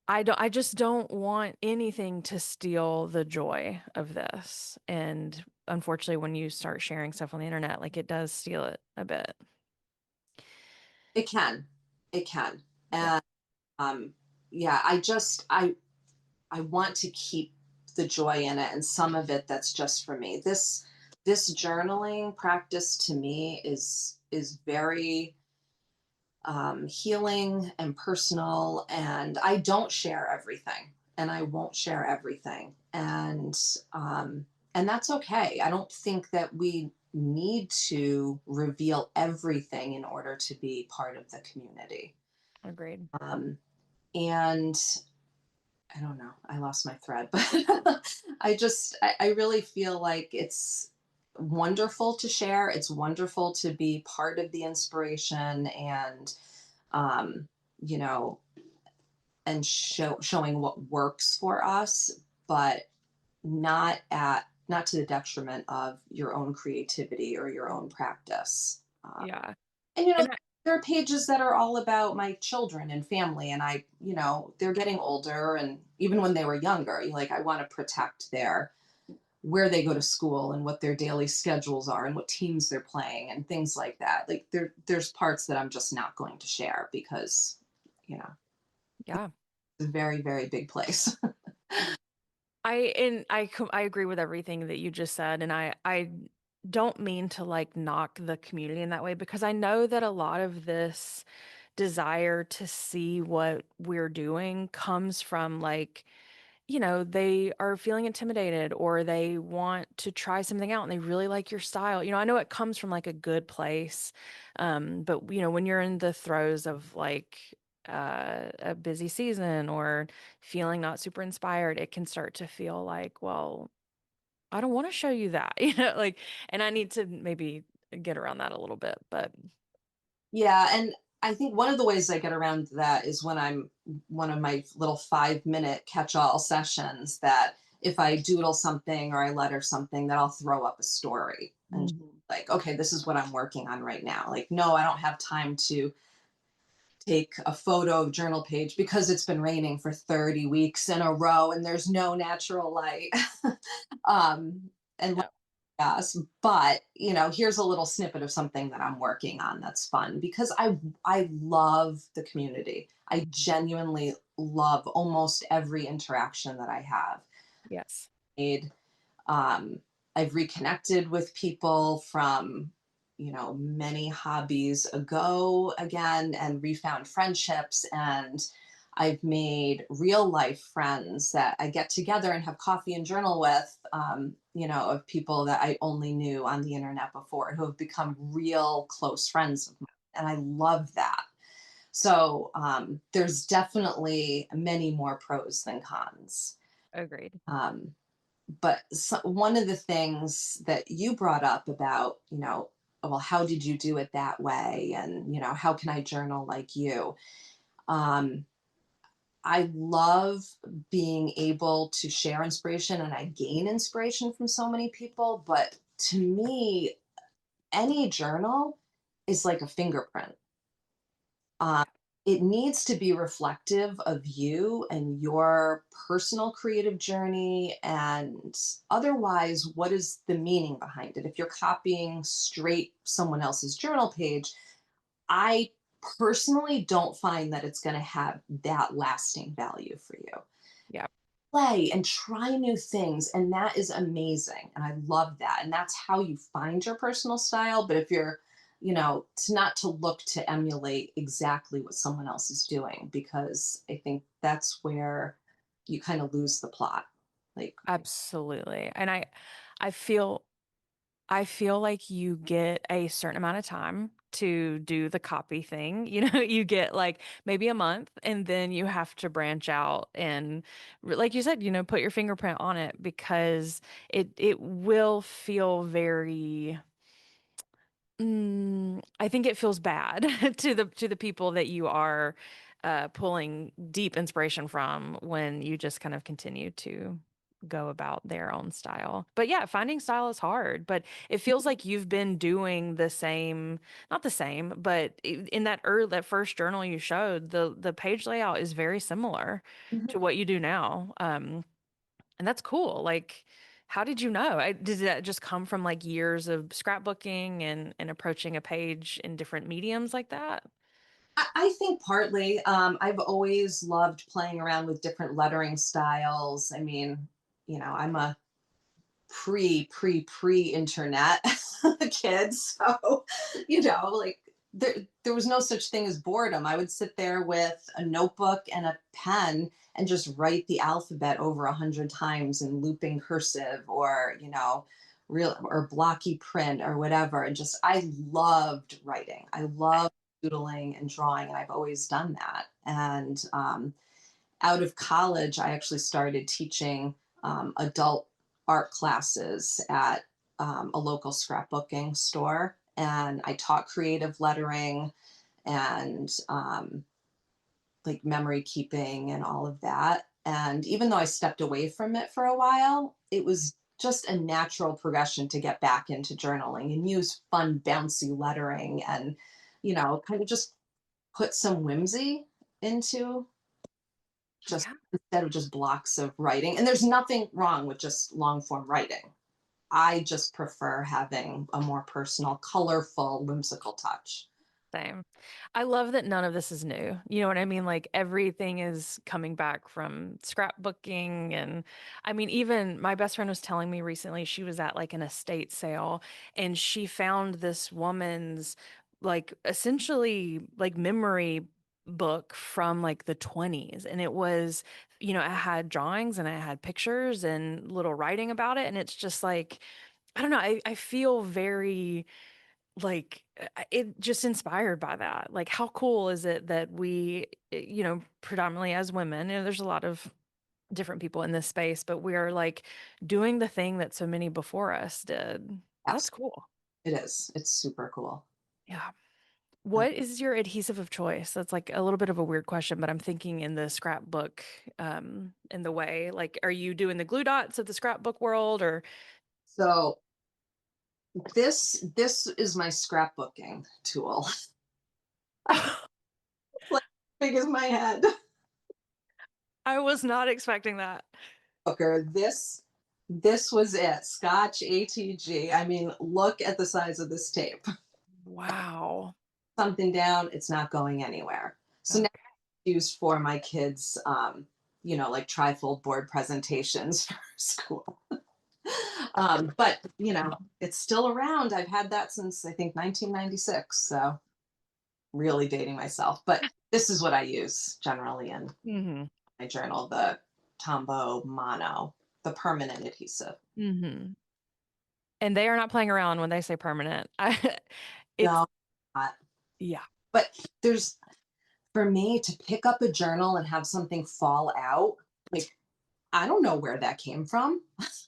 I just don't want anything to steal the joy of this. And unfortunately, when you start sharing stuff on the internet, like it does steal it a bit. It can it can Yeah. and yeah, I want to keep the joy in it, and some of it that's just for me. This journaling practice to me is very healing and personal, and I don't share everything, and I won't share everything, and that's okay. I don't think that we need to reveal everything in order to be part of the community. Agreed. um, and I don't know. I lost my thread, but I really feel like it's wonderful to share. It's wonderful to be part of the inspiration, and um, you know, and showing what works for us, but not to the detriment of your own creativity or your own practice. Yeah. And And there are pages that are all about my children and family, and they're getting older, and even when they were younger, like I want to protect their where they go to school and what their daily schedules are and what teams they're playing and things like that. Like there's parts that I'm just not going to share because you know yeah. it's a very, very big place. I agree with everything that you just said, and I don't mean to like knock the community in that way because I know that a lot of this desire to see what we're doing comes from like, they are feeling intimidated or they want to try something out and they really like your style. I know it comes from like a good place. But when you're in the throes of like a busy season or feeling not super inspired, it can start to feel like, well, I don't want to show you that, like, and I need to maybe get around that a little bit, but Yeah, and I think one of the ways I get around that is when I'm one of my little 5-minute catch-all sessions, that if I doodle something or I letter something, that I'll throw up a story and Mhm. like, okay, this is what I'm working on right now. Like, no, I don't have time to take a photo of journal page because it's been raining for 30 weeks in a row and there's no natural light. And Yeah. yes, but here's a little snippet of something that I'm working on that's fun because I love the community. I genuinely love almost every interaction that I have Yes. made. um, I've reconnected with people from many hobbies ago again and refound friendships, and I've made real life friends that I get together and have coffee and journal with, of people that I only knew on the internet before who have become real close friends of mine. And I love that. So there's definitely many more pros than cons. Agreed. Um, but one of the things that you brought up about, well, how did you do it that way? And, how can I journal like you? Um, I love being able to share inspiration and I gain inspiration from so many people. But to me, any journal is like a fingerprint. Um, it needs to be reflective of you and your personal creative journey. And otherwise, what is the meaning behind it? If you're copying straight someone else's journal page, I personally don't find that it's going to have that lasting value for you. Yeah. Play and try new things, and that is amazing, and I love that, and that's how you find your personal style. But if you're to not to look to emulate exactly what someone else is doing, because I think that's where you kind of lose the plot. Like, Absolutely. And I feel I feel like you get a certain amount of time to do the copy thing. You get like maybe a month and then you have to branch out and like you said, put your fingerprint on it because it will feel very I think it feels bad to the people that you are pulling deep inspiration from when you just kind of continue to go about their own style. But yeah, finding style is hard, but it feels like you've been doing the same, not the same, but in that first journal you showed, the page layout is very similar to what you do now. And that's cool. Like, how did you know? Did that just come from like years of scrapbooking and approaching a page in different mediums like that? I think partly, I've always loved playing around with different lettering styles. I mean, I'm a pre internet kid, so like there was no such thing as boredom. I would sit there with a notebook and a pen and just write the alphabet over 100 times in looping cursive, or real or blocky print or whatever. And just I loved writing. I loved doodling and drawing, and I've always done that. And out of college, I actually started teaching adult art classes at a local scrapbooking store. And I taught creative lettering and like memory keeping and all of that. And even though I stepped away from it for a while, it was just a natural progression to get back into journaling and use fun, bouncy lettering and, kind of just put some whimsy into just Yeah. instead of just blocks of writing. And there's nothing wrong with just long form writing. I just prefer having a more personal, colorful, whimsical touch. Same. I love that none of this is new. You know what I mean? Like everything is coming back from scrapbooking. And I mean, even my best friend was telling me recently, she was at like an estate sale and she found this woman's like essentially like memory book from like the 20s. And it was, it had drawings and it had pictures and little writing about it. And it's just like, I don't know, I feel very like it just inspired by that. Like, how cool is it that we, predominantly as women, there's a lot of different people in this space, but we are like doing the thing that so many before us did. That's Absolutely. cool. It is. It's super cool. Yeah. What is your adhesive of choice? That's like a little bit of a weird question, but I'm thinking in the scrapbook, in the way, like, are you doing the glue dots of the scrapbook world or? So this is my scrapbooking tool. Like big as my head. I was not expecting that. Booker, this was it. Scotch ATG. I mean, look at the size of this tape. Wow. Something down, it's not going anywhere. So now Okay. it's used for my kids, like trifold board presentations for school. But it's still around. I've had that since I think 1996. So really dating myself. But this is what I use generally in Mm-hmm. my journal, the Tombow Mono, the permanent adhesive. Mm-hmm. And they are not playing around when they say permanent. It's No, not. yeah. But there's for me to pick up a journal and have something fall out, like I don't know where that came from.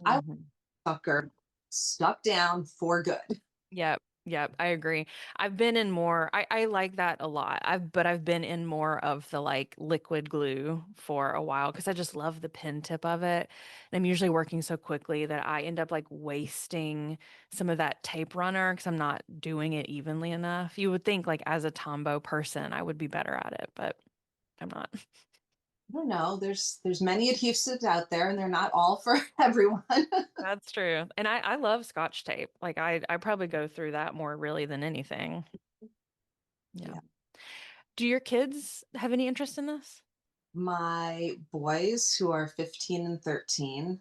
I was Mhm. a sucker stuck down for good. Yep. Yep. I agree. I've been in more, I like that a lot. But I've been in more of the like liquid glue for a while because I just love the pen tip of it. And I'm usually working so quickly that I end up like wasting some of that tape runner because I'm not doing it evenly enough. You would think like as a Tombow person, I would be better at it, but I'm not. I don't know. There's many adhesives out there, and they're not all for everyone. That's true. And I love Scotch tape. Like I probably go through that more really than anything. Yeah. Yeah. Do your kids have any interest in this? My boys, who are 15 and 13,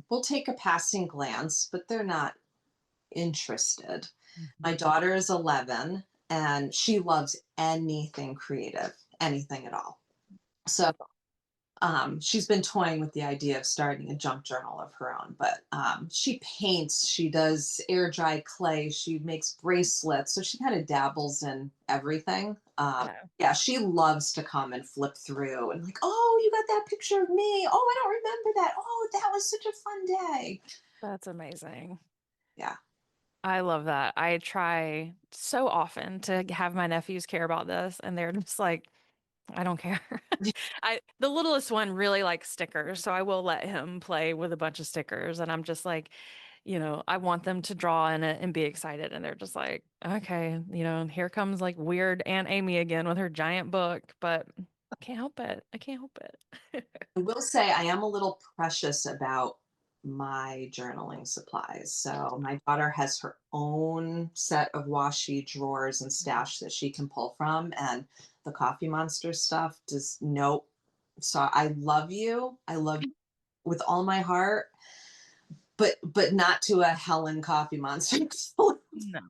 will take a passing glance, but they're not interested. My Mhm. daughter is 11, and she loves anything creative, anything at all. So That's all. she's been toying with the idea of starting a junk journal of her own, but she paints, she does air dry clay, she makes bracelets, so she kind of dabbles in everything. Yeah, Yeah, she loves to come and flip through and like, oh, you got that picture of me. Oh, I don't remember that. Oh, that was such a fun day. that's amazing. Yeah, I love that. I try so often to have my nephews care about this, and they're just like, I don't care. The littlest one really likes stickers, so I will let him play with a bunch of stickers, and I'm just like, I want them to draw in it and be excited, and they're just like, okay, here comes like weird Aunt Amy again with her giant book, but I can't help it. I can't help it. I will say I am a little precious about my journaling supplies. So my daughter has her own set of washi drawers and stash that she can pull from, and the Coffee Monster stuff does nope. So I love you. I love you with all my heart, but not to a Helen Coffee Monster. No,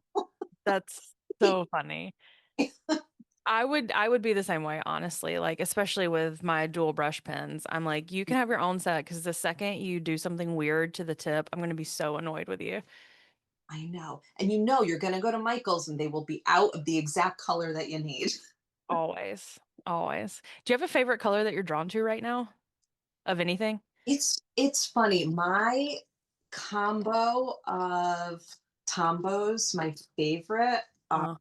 that's so funny. I would be the same way, honestly. Like, especially with my dual brush pens. I'm like, you can have your own set because the second you do something weird to the tip, I'm gonna be so annoyed with you. I know. And you're going to go to Michael's and they will be out of the exact color that you need. Always. Always. Do you have a favorite color that you're drawn to right now? Of anything? It's funny. My combo of Tombos, my favorite are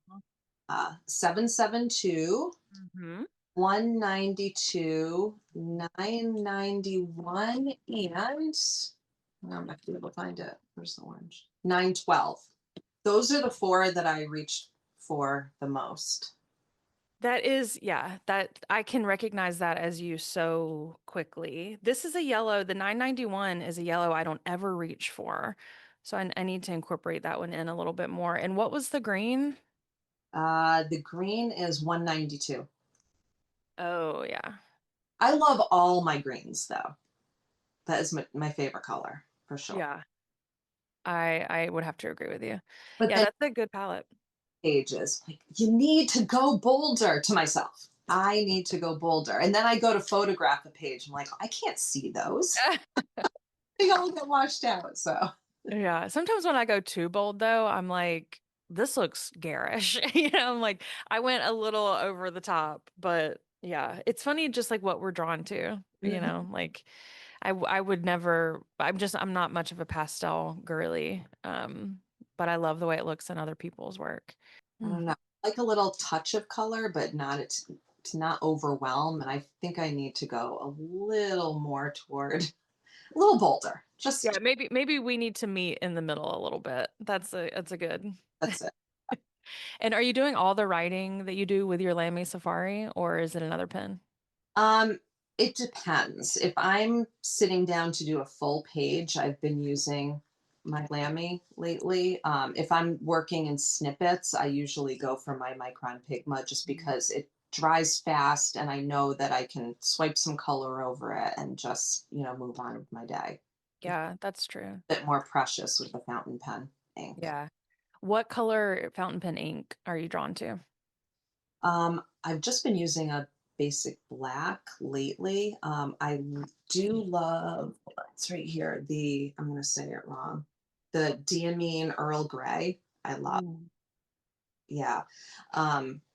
Uh, 772, hmm 192, 991, and no, I'm not gonna be able to find it. Where's the orange? 912. Those are the four that I reached for the most. That is, yeah, that I can recognize that as you so quickly. This is a yellow. The 991 is a yellow I don't ever reach for. So I need to incorporate that one in a little bit more. And what was the green? The green is 192. Oh, yeah. I love all my greens though. That is my favorite color for sure. Yeah. I would have to agree with you. But Yeah, then that's a good palette. pages like you need to go bolder to myself. I need to go bolder. And then I go to photograph a page. I'm like, I can't see those. They all get washed out. So Yeah. Sometimes when I go too bold though, I'm like, this looks garish. I'm like, I went a little over the top, but yeah, it's funny just like what we're drawn to, mhm. like I would never, I'm not much of a pastel girly. But I love the way it looks in other people's work. I Hmm. don't know. like a little touch of color, but not to not overwhelm. And I think I need to go a little more toward a little bolder. Yeah, Just maybe we need to meet in the middle a little bit. That's a good. that's it. And are you doing all the writing that you do with your Lamy Safari, or is it another pen? Um, it depends. If I'm sitting down to do a full page, I've been using my Lamy lately. If I'm working in snippets, I usually go for my Micron Pigma just Mhm. because it dries fast and I know that I can swipe some color over it and just, move on with my day. It's Yeah, that's true. a bit more precious with the fountain pen ink. Yeah. What color fountain pen ink are you drawn to? I've just been using a basic black lately. Do love, hold on, it's right here. I'm going to say it wrong. The Diamine Earl Grey. I love. Mm. Yeah.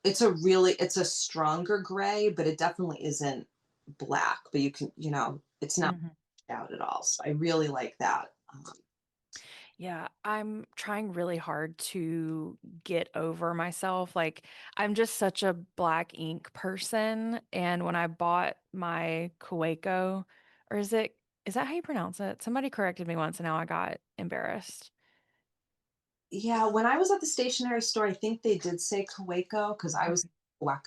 It's a stronger gray, but it definitely isn't black. But it's not Mhm. out at all. So I really like that. Yeah, I'm trying really hard to get over myself. Like, I'm just such a black ink person. And when I bought my Kueko, or is that how you pronounce it? Somebody corrected me once and now I got embarrassed. Yeah, when I was at the stationery store, I think they did say Kaweco because I was Okay.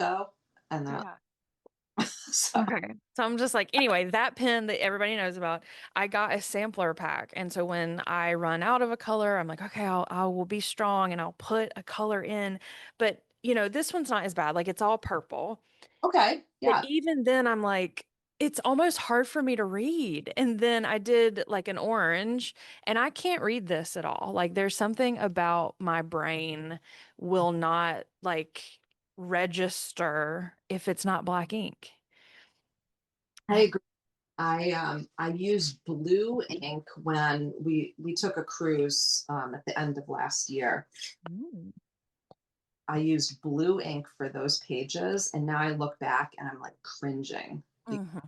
Wacko, and they're Yeah. so Okay. So I'm just like, anyway, that pen that everybody knows about, I got a sampler pack. And so when I run out of a color, I'm like, okay, I will be strong and I'll put a color in. But, this one's not as bad. Like it's all purple. okay. But Yeah. even then, I'm like, it's almost hard for me to read. And then I did like an orange, and I can't read this at all. Like, there's something about my brain will not like register if it's not black ink. I agree. I used blue ink when we took a cruise at the end of last year. Mm. I used blue ink for those pages, and now I look back and I'm like cringing. Mhm.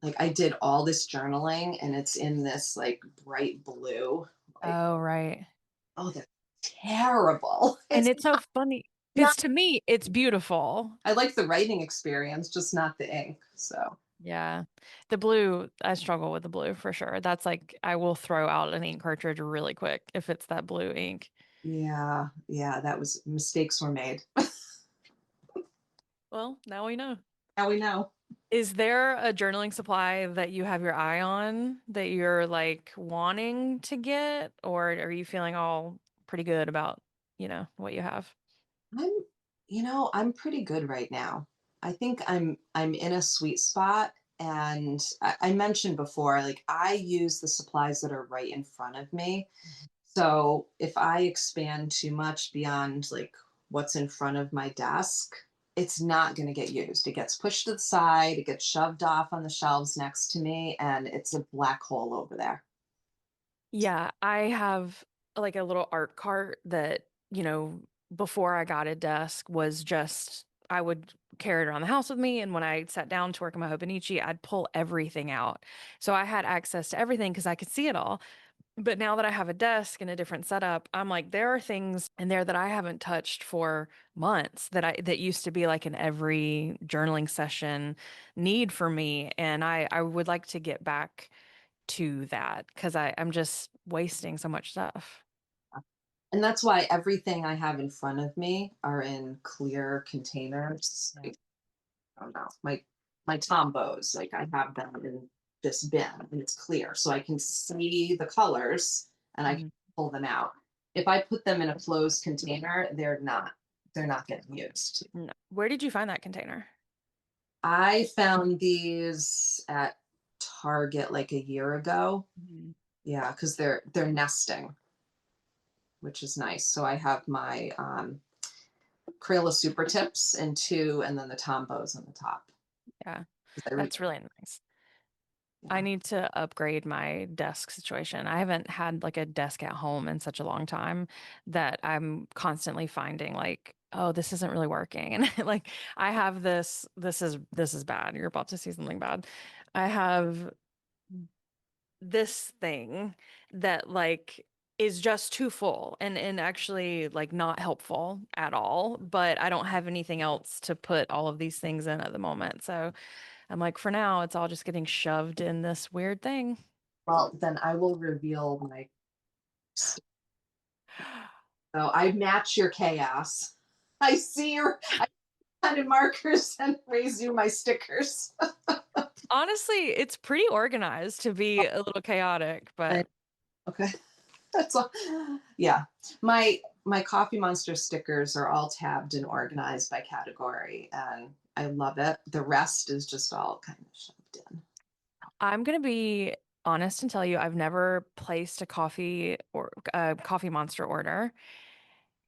Like I did all this journaling, and it's in this like bright blue. Like, Oh, right. oh, that's terrible. And It's it's so funny not. because to me, it's beautiful. I like the writing experience, just not the ink. So Yeah. The blue, I struggle with the blue for sure. That's like, I will throw out an ink cartridge really quick if it's that blue ink. yeah, yeah, that was mistakes were made. Well, now we know. Now we know. Is there a journaling supply that you have your eye on that you're like wanting to get, or are you feeling all pretty good about, what you have? I'm, I'm pretty good right now. I think I'm in a sweet spot. And I mentioned before, like I use the supplies that are right in front of me. Mhm. So if I expand too much beyond like what's in front of my desk, it's not going to get used. It gets pushed to the side, it gets shoved off on the shelves next to me, and it's a black hole over there. Yeah, I have like a little art cart that, before I got a desk was just I would carry it around the house with me. And when I sat down to work on my Hobonichi, I'd pull everything out. So I had access to everything because I could see it all. But now that I have a desk and a different setup, I'm like, there are things in there that I haven't touched for months that used to be like an every journaling session need for me. And I would like to get back to that because I'm just wasting so much stuff. And that's why everything I have in front of me are in clear containers. Yeah. Like, I don't know, my Tombos, like I have them in this bin and it's clear. So I can see the colors and I can Mhm. pull them out. If I put them in a closed container, they're not getting used. No. Where did you find that container? I found these at Target like a year ago. Mhm. Yeah, because they're nesting, which is nice. So I have my Crayola Super Tips and two, and then the Tombos on the top. Yeah, 'Cause I that's really nice. I yeah. need to upgrade my desk situation. I haven't had like a desk at home in such a long time that I'm constantly finding like, oh, this isn't really working. And like I have this is bad. You're about to see something bad. I have this thing that like is just too full and actually like not helpful at all. But I don't have anything else to put all of these things in at the moment. So I'm like, for now, it's all just getting shoved in this weird thing. Well, then I will reveal my. So I match your chaos. I see your I markers and raise you my stickers. Honestly, it's pretty organized to be a little chaotic, but Okay. That's all. Yeah. My Coffee Monster stickers are all tabbed and organized by category, and I love it. The rest is just all kind of shoved in. I'm gonna be honest and tell you I've never placed a coffee monster order.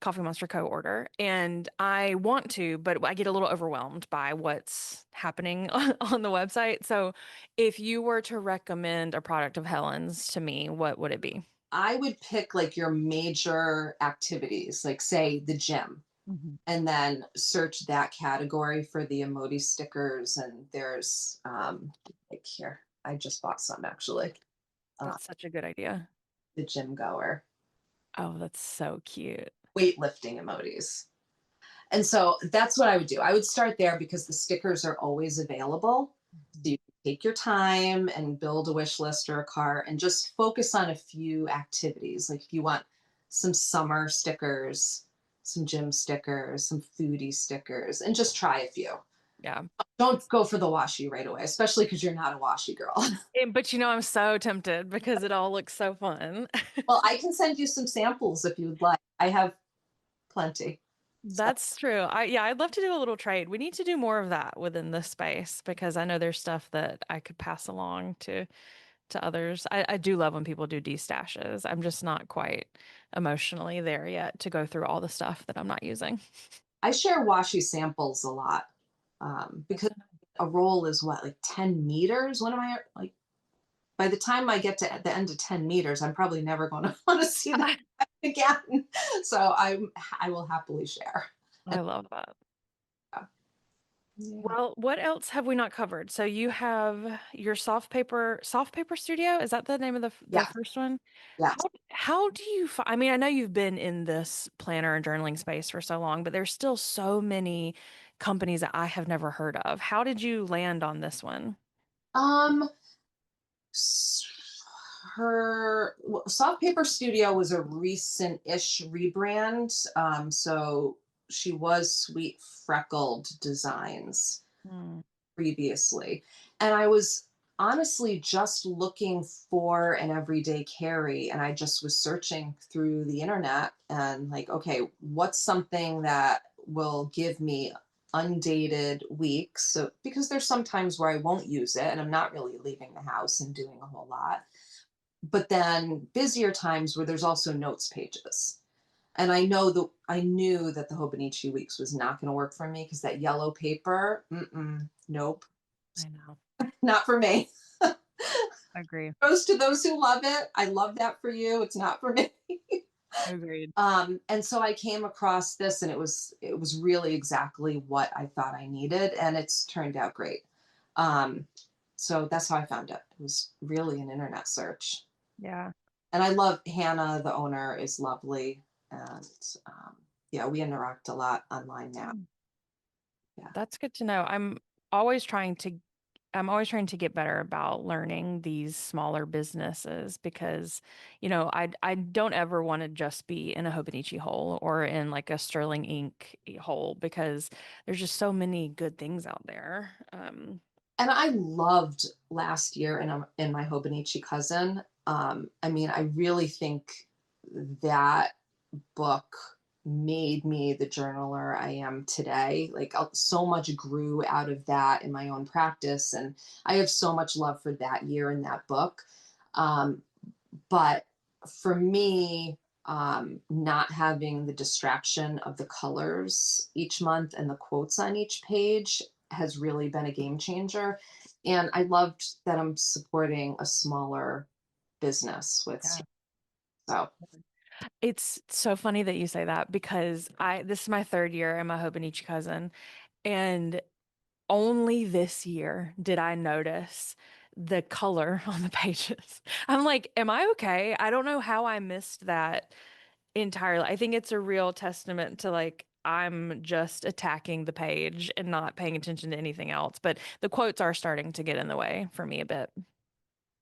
Coffee Monster Co. order, and I want to, but I get a little overwhelmed by what's happening on the website. So, if you were to recommend a product of Helen's to me, what would it be? I would pick like your major activities, like say the gym, Mhm. and then search that category for the emoji stickers. And there's like here, I just bought some actually. Uh, That's such a good idea. the gym goer Oh, that's so cute. weightlifting emojis. And so that's what I would do. I would start there because the stickers are always available. So you can take your time and build a wish list or a cart and just focus on a few activities. Like if you want some summer stickers, some gym stickers, some foodie stickers, and just try a few. Yeah. Don't go for the washi right away, especially because you're not a washi girl. But I'm so tempted because it all looks so fun. Well, I can send you some samples if you'd like. I have plenty. So That's true. Yeah, I'd love to do a little trade. We need to do more of that within this space because I know there's stuff that I could pass along to others. I do love when people do destashes. I'm just not quite emotionally there yet to go through all the stuff that I'm not using. I share washi samples a lot because a roll is what, like 10 meters? What am I like? By the time I get to the end of 10 meters, I'm probably never going to want to see that again. So I will happily share. I love that. Yeah. Well, what else have we not covered? So you have your soft paper studio. Is that the name of the Yeah. first one? Yeah. How do you I mean, I know you've been in this planner and journaling space for so long, but there's still so many companies that I have never heard of. How did you land on this one? Um, her Soft Paper Studio was a recent-ish rebrand. So she was Sweet Freckled Designs Hmm. previously. And I was honestly just looking for an everyday carry. And I just was searching through the internet and like, okay, what's something that will give me undated weeks? So, because there's some times where I won't use it and I'm not really leaving the house and doing a whole lot. But then busier times where there's also notes pages. And I knew that the Hobonichi Weeks was not going to work for me because that yellow paper, nope, I know. not for me. Agree. Goes to those who love it. I love that for you. It's not for me. Agreed. And so I came across this, and it was really exactly what I thought I needed, and it's turned out great. Um, so that's how I found it. It was really an internet search, Yeah. and I love Hannah, the owner, is lovely, and yeah, we interact a lot online now. Yeah. That's good to know. Always trying to I'm always trying to get better about learning these smaller businesses because, I don't ever want to just be in a Hobonichi hole or in like a Sterling Ink hole because there's just so many good things out there. And I loved last year in my Hobonichi cousin. I mean, I really think that book made me the journaler I am today. Like so much grew out of that in my own practice, and I have so much love for that year in that book. Um, but for me, not having the distraction of the colors each month and the quotes on each page has really been a game changer. And I loved that I'm supporting a smaller business with Yeah. so It's so funny that you say that because this is my third year in my Hobonichi cousin, and only this year did I notice the color on the pages. I'm like, am I okay? I don't know how I missed that entirely. I think it's a real testament to like I'm just attacking the page and not paying attention to anything else. But the quotes are starting to get in the way for me a bit.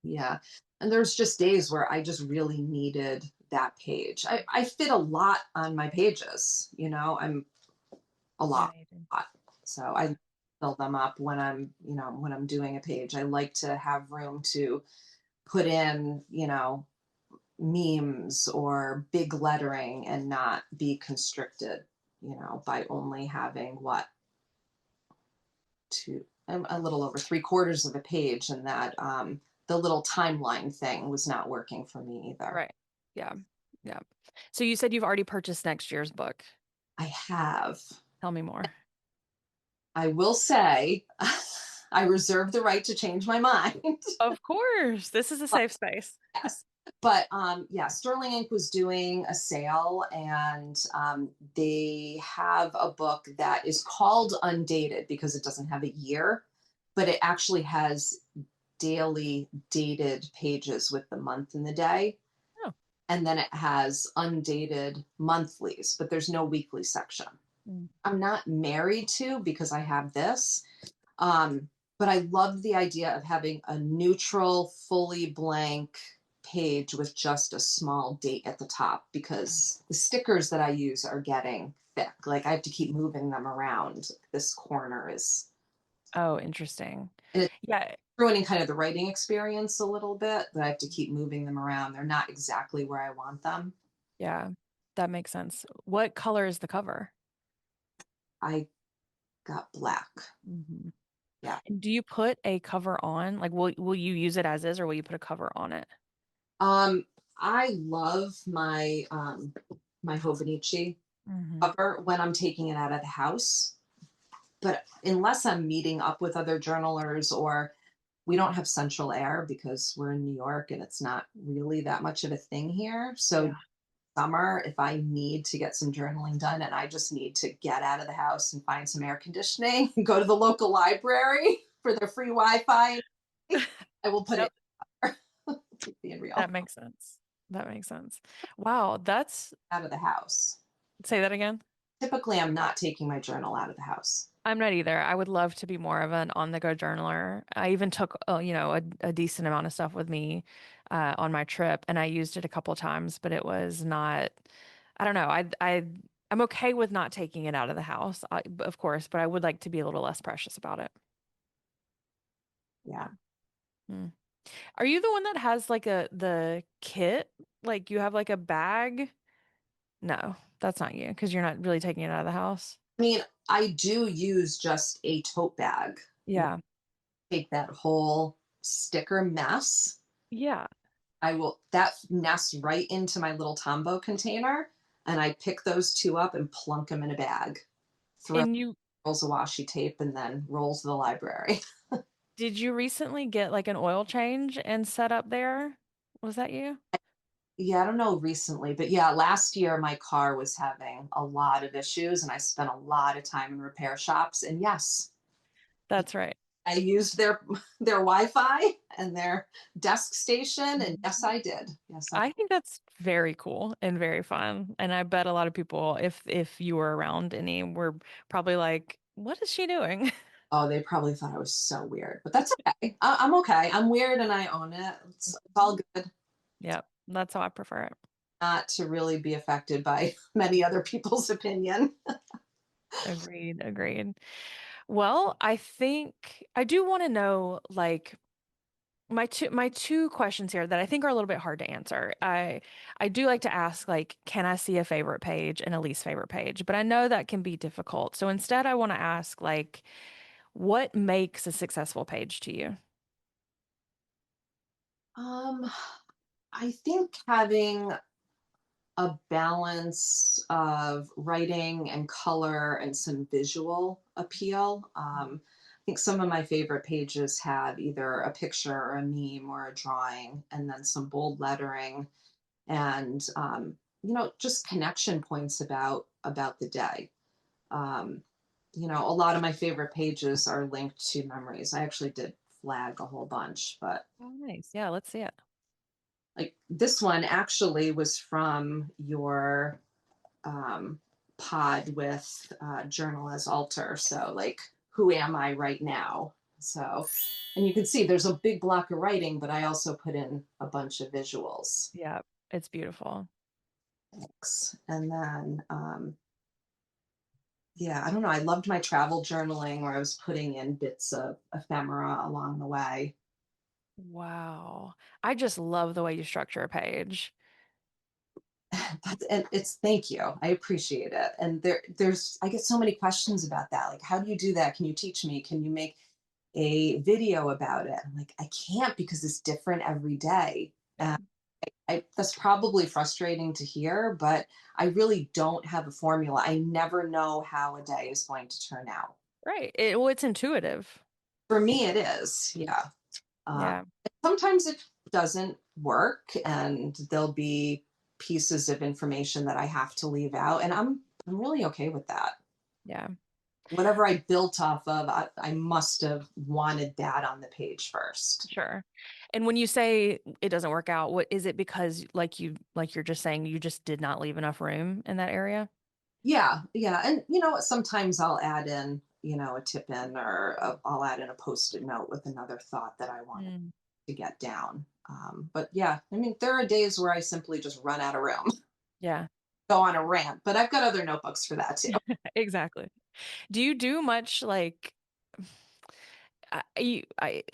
Yeah. And there's just days where I just really needed that page. I fit a lot on my pages, I'm a Yeah, lot, you do. lot. So I fill them up when I'm doing a page. I like to have room to put in, memes or big lettering and not be constricted, by only having what, two, a little over 3/4 of a page, and that the little timeline thing was not working for me either. Right. Yeah. Yeah. So you said you've already purchased next year's book. I have. Tell me more. I will say, I reserve the right to change my mind. Of course, this is a safe space. Yes. But yeah, Sterling Inc. was doing a sale, and they have a book that is called Undated because it doesn't have a year, but it actually has daily dated pages with the month and the day. Oh. And then it has undated monthlies, but there's no weekly section. Mm. I'm not married to because I have this. But I love the idea of having a neutral, fully blank page with just a small date at the top because the stickers that I use are getting thick. Like I have to keep moving them around. This corner is, Oh, interesting. and it's Yeah. ruining kind of the writing experience a little bit, that I have to keep moving them around. They're not exactly where I want them. Yeah. That makes sense. What color is the cover? I got black. Mhm. Yeah. And do you put a cover on? Like, will you use it as is, or will you put a cover on it? Um, I love my Hobonichi Hmm. cover when I'm taking it out of the house. But unless I'm meeting up with other journalers, or we don't have central air because we're in New York and it's not really that much of a thing here. So Yeah. summer, if I need to get some journaling done and I just need to get out of the house and find some air conditioning and go to the local library for their free Wi-Fi, I will put Yep. it being real That makes sense. That makes sense. Wow, that's out of the house. say that again. Typically, I'm not taking my journal out of the house. I'm not either. I would love to be more of an on-the-go journaler. I even took, a decent amount of stuff with me on my trip, and I used it a couple of times, but it was not. I don't know. I'm okay with not taking it out of the house, of course, but I would like to be a little less precious about it. Yeah. Mm. Are you the one that has like the kit? Like you have like a bag? No, that's not you because you're not really taking it out of the house. I mean, I do use just a tote bag. Yeah. Take that whole sticker mess. Yeah. I will that nests right into my little Tombow container, and I pick those two up and plunk them in a bag. Throw And you rolls of washi tape and then rolls to the library. did you recently get like an oil change and set up there? Was that you? Yeah, I don't know recently, but yeah, last year my car was having a lot of issues and I spent a lot of time in repair shops. And yes, That's right. I used their Wi-Fi and their desk station, and yes, Mhm. I did. Yes, I I think that's very cool and very fun. And I bet a lot of people, if you were around any, were probably like, what is she doing? oh, they probably thought I was so weird, but that's okay. I'm okay. I'm weird and I own it. It's all good Yep, that's how I prefer it. not to really be affected by many other people's opinion. Agreed, agreed. Well, I think I do want to know like my two questions here that I think are a little bit hard to answer. I do like to ask like, can I see a favorite page and a least favorite page? But I know that can be difficult. So instead I want to ask like, what makes a successful page to you? Um, I think having a balance of writing and color and some visual appeal. I think some of my favorite pages have either a picture or a meme or a drawing, and then some bold lettering, and just connection points about the day. Um, a lot of my favorite pages are linked to memories. I actually did flag a whole bunch, but Oh, nice. Yeah, let's see it. like this one actually was from your um, pod with Journal as Alter. So, like, who am I right now? So, and you can see there's a big block of writing, but I also put in a bunch of visuals. Yeah, it's beautiful. And then, yeah, I don't know. I loved my travel journaling where I was putting in bits of ephemera along the way. Wow. I just love the way you structure a page. And it's thank you. I appreciate it. And there's I get so many questions about that. Like, how do you do that? Can you teach me? Can you make a video about it? I'm like, I can't because it's different every day. Yeah. That's probably frustrating to hear, but I really don't have a formula. I never know how a day is going to turn out. Right. Well, it's intuitive. For me, it is. Yeah. Uh, Yeah. Sometimes it doesn't work, and there'll be pieces of information that I have to leave out, and I'm really okay with that. Yeah. Whatever I built off of, I must have wanted that on the page first. Sure. And when you say it doesn't work out, what is it because like you're just saying you just did not leave enough room in that area? Yeah, yeah, and you know, sometimes I'll add in, you know, a tip in, or I'll add in a post-it note with another thought that I wanted Mm. to get down. But yeah, I mean, there are days where I simply just run out of room, Yeah. go on a rant, but I've got other notebooks for that too. Exactly. Do you do much like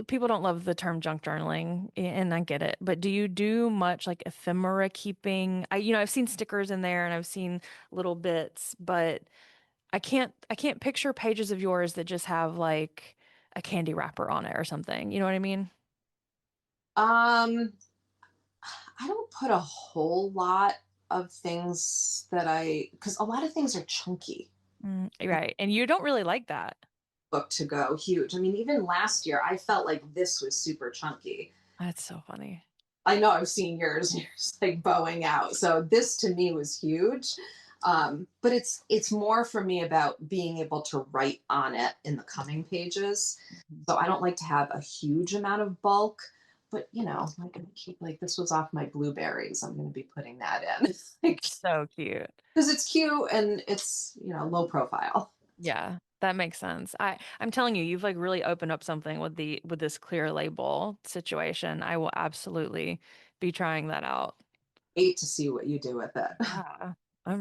people don't love the term junk journaling, and I get it, but do you do much like ephemera keeping? I've seen stickers in there and I've seen little bits, but I can't picture pages of yours that just have like a candy wrapper on it or something. You know what I mean? Um, I don't put a whole lot of things that because a lot of things are chunky. Right. And you don't really like that. Book to go huge. I mean, even last year, I felt like this was super chunky. That's so funny. I know I've seen yours, yours like bowing out. So this to me was huge. But it's more for me about being able to write on it in the coming pages. Mhm. So I don't like to have a huge amount of bulk, but you know, like I keep like this was off my blueberries. I'm going to be putting that in So cute. because it's cute and it's low profile. Yeah, that makes sense. I'm telling you, you've like really opened up something with this clear label situation. I will absolutely be trying that out. Wait to see what you do with it. Yeah,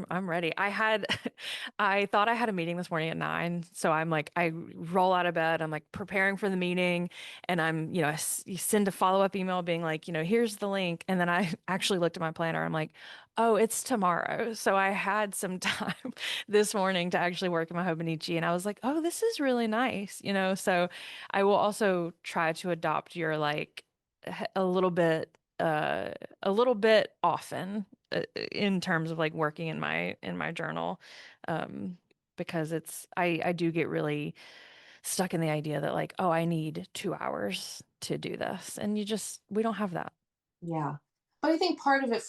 I'm ready. I thought I had a meeting this morning at 9, so I'm like, I roll out of bed, I'm like preparing for the meeting, and you send a follow-up email being like, here's the link, and then I actually looked at my planner. I'm like, oh, it's tomorrow, so I had some time this morning to actually work in my Hobonichi, and I was like, oh, this is really nice. So I will also try to adopt your like a little bit a little bit often in terms of like working in my journal, um because I do get really stuck in the idea that like, oh, I need 2 hours to do this, and we don't have that. Yeah. But I think part of it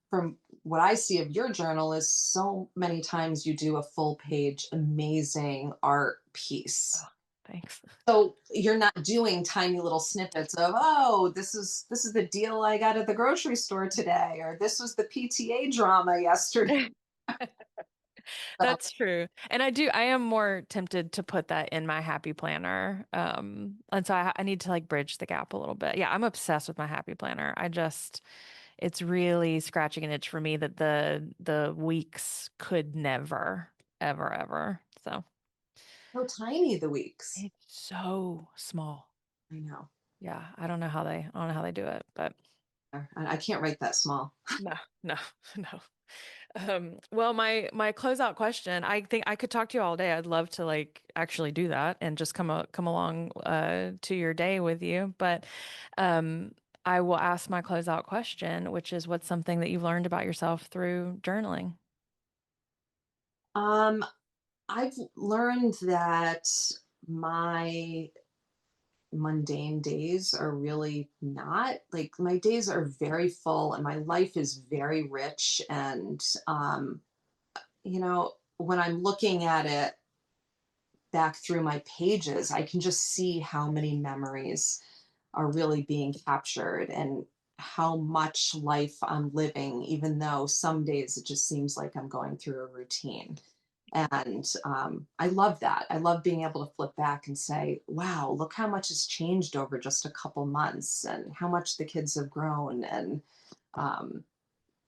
from what I see of your journal is so many times you do a full page amazing art piece. Oh, thanks. So you're not doing tiny little snippets of, oh, this is the deal I got at the grocery store today, or this was the PTA drama yesterday. So That's true. And I am more tempted to put that in my happy planner. And so I need to like bridge the gap a little bit. Yeah, I'm obsessed with my happy planner. It's really scratching an itch for me that the weeks could never, ever, ever. So so tiny the weeks. it's so small. I know. Yeah, I don't know how they do it, but I can't write that small. no, no, no. Well, my closeout question, I think I could talk to you all day. I'd love to like actually do that and just come along to your day with you. But um I will ask my closeout question, which is what's something that you've learned about yourself through journaling? Um, I've learned that my mundane days are really not like my days are very full and my life is very rich and when I'm looking at it back through my pages I can just see how many memories are really being captured, and how much life I'm living, even though some days it just seems like I'm going through a routine. And I love that. I love being able to flip back and say, wow, look how much has changed over just a couple months, and how much the kids have grown, and um,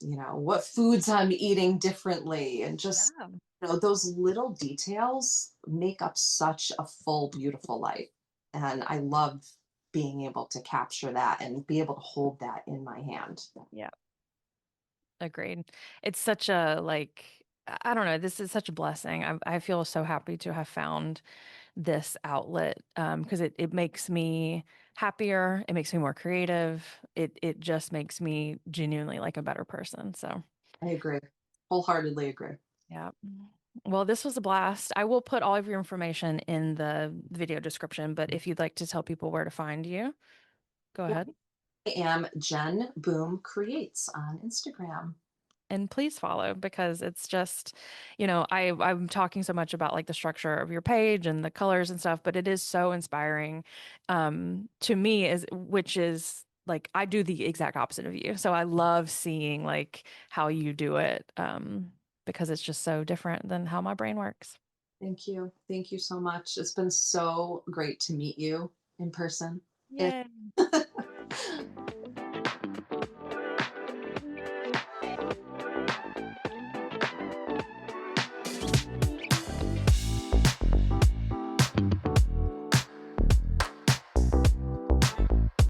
what foods I'm eating differently, and just, Yeah. those little details make up such a full, beautiful life. And I love being able to capture that and be able to hold that in my hand. Yeah. Agreed. It's such a I don't know, this is such a blessing. I feel so happy to have found this outlet because it makes me happier. It makes me more creative. It just makes me genuinely like a better person. So, I agree. Wholeheartedly agree. yeah. Well, this was a blast. I will put all of your information in the video description, but if you'd like to tell people where to find you, go ahead. I am Jen Boom Creates on Instagram. And please follow because it's just, I'm talking so much about like the structure of your page and the colors and stuff, but it is so inspiring to me is which is like I do the exact opposite of you. So I love seeing like how you do it because it's just so different than how my brain works. Thank you. Thank you so much. It's been so great to meet you in person. It Yay.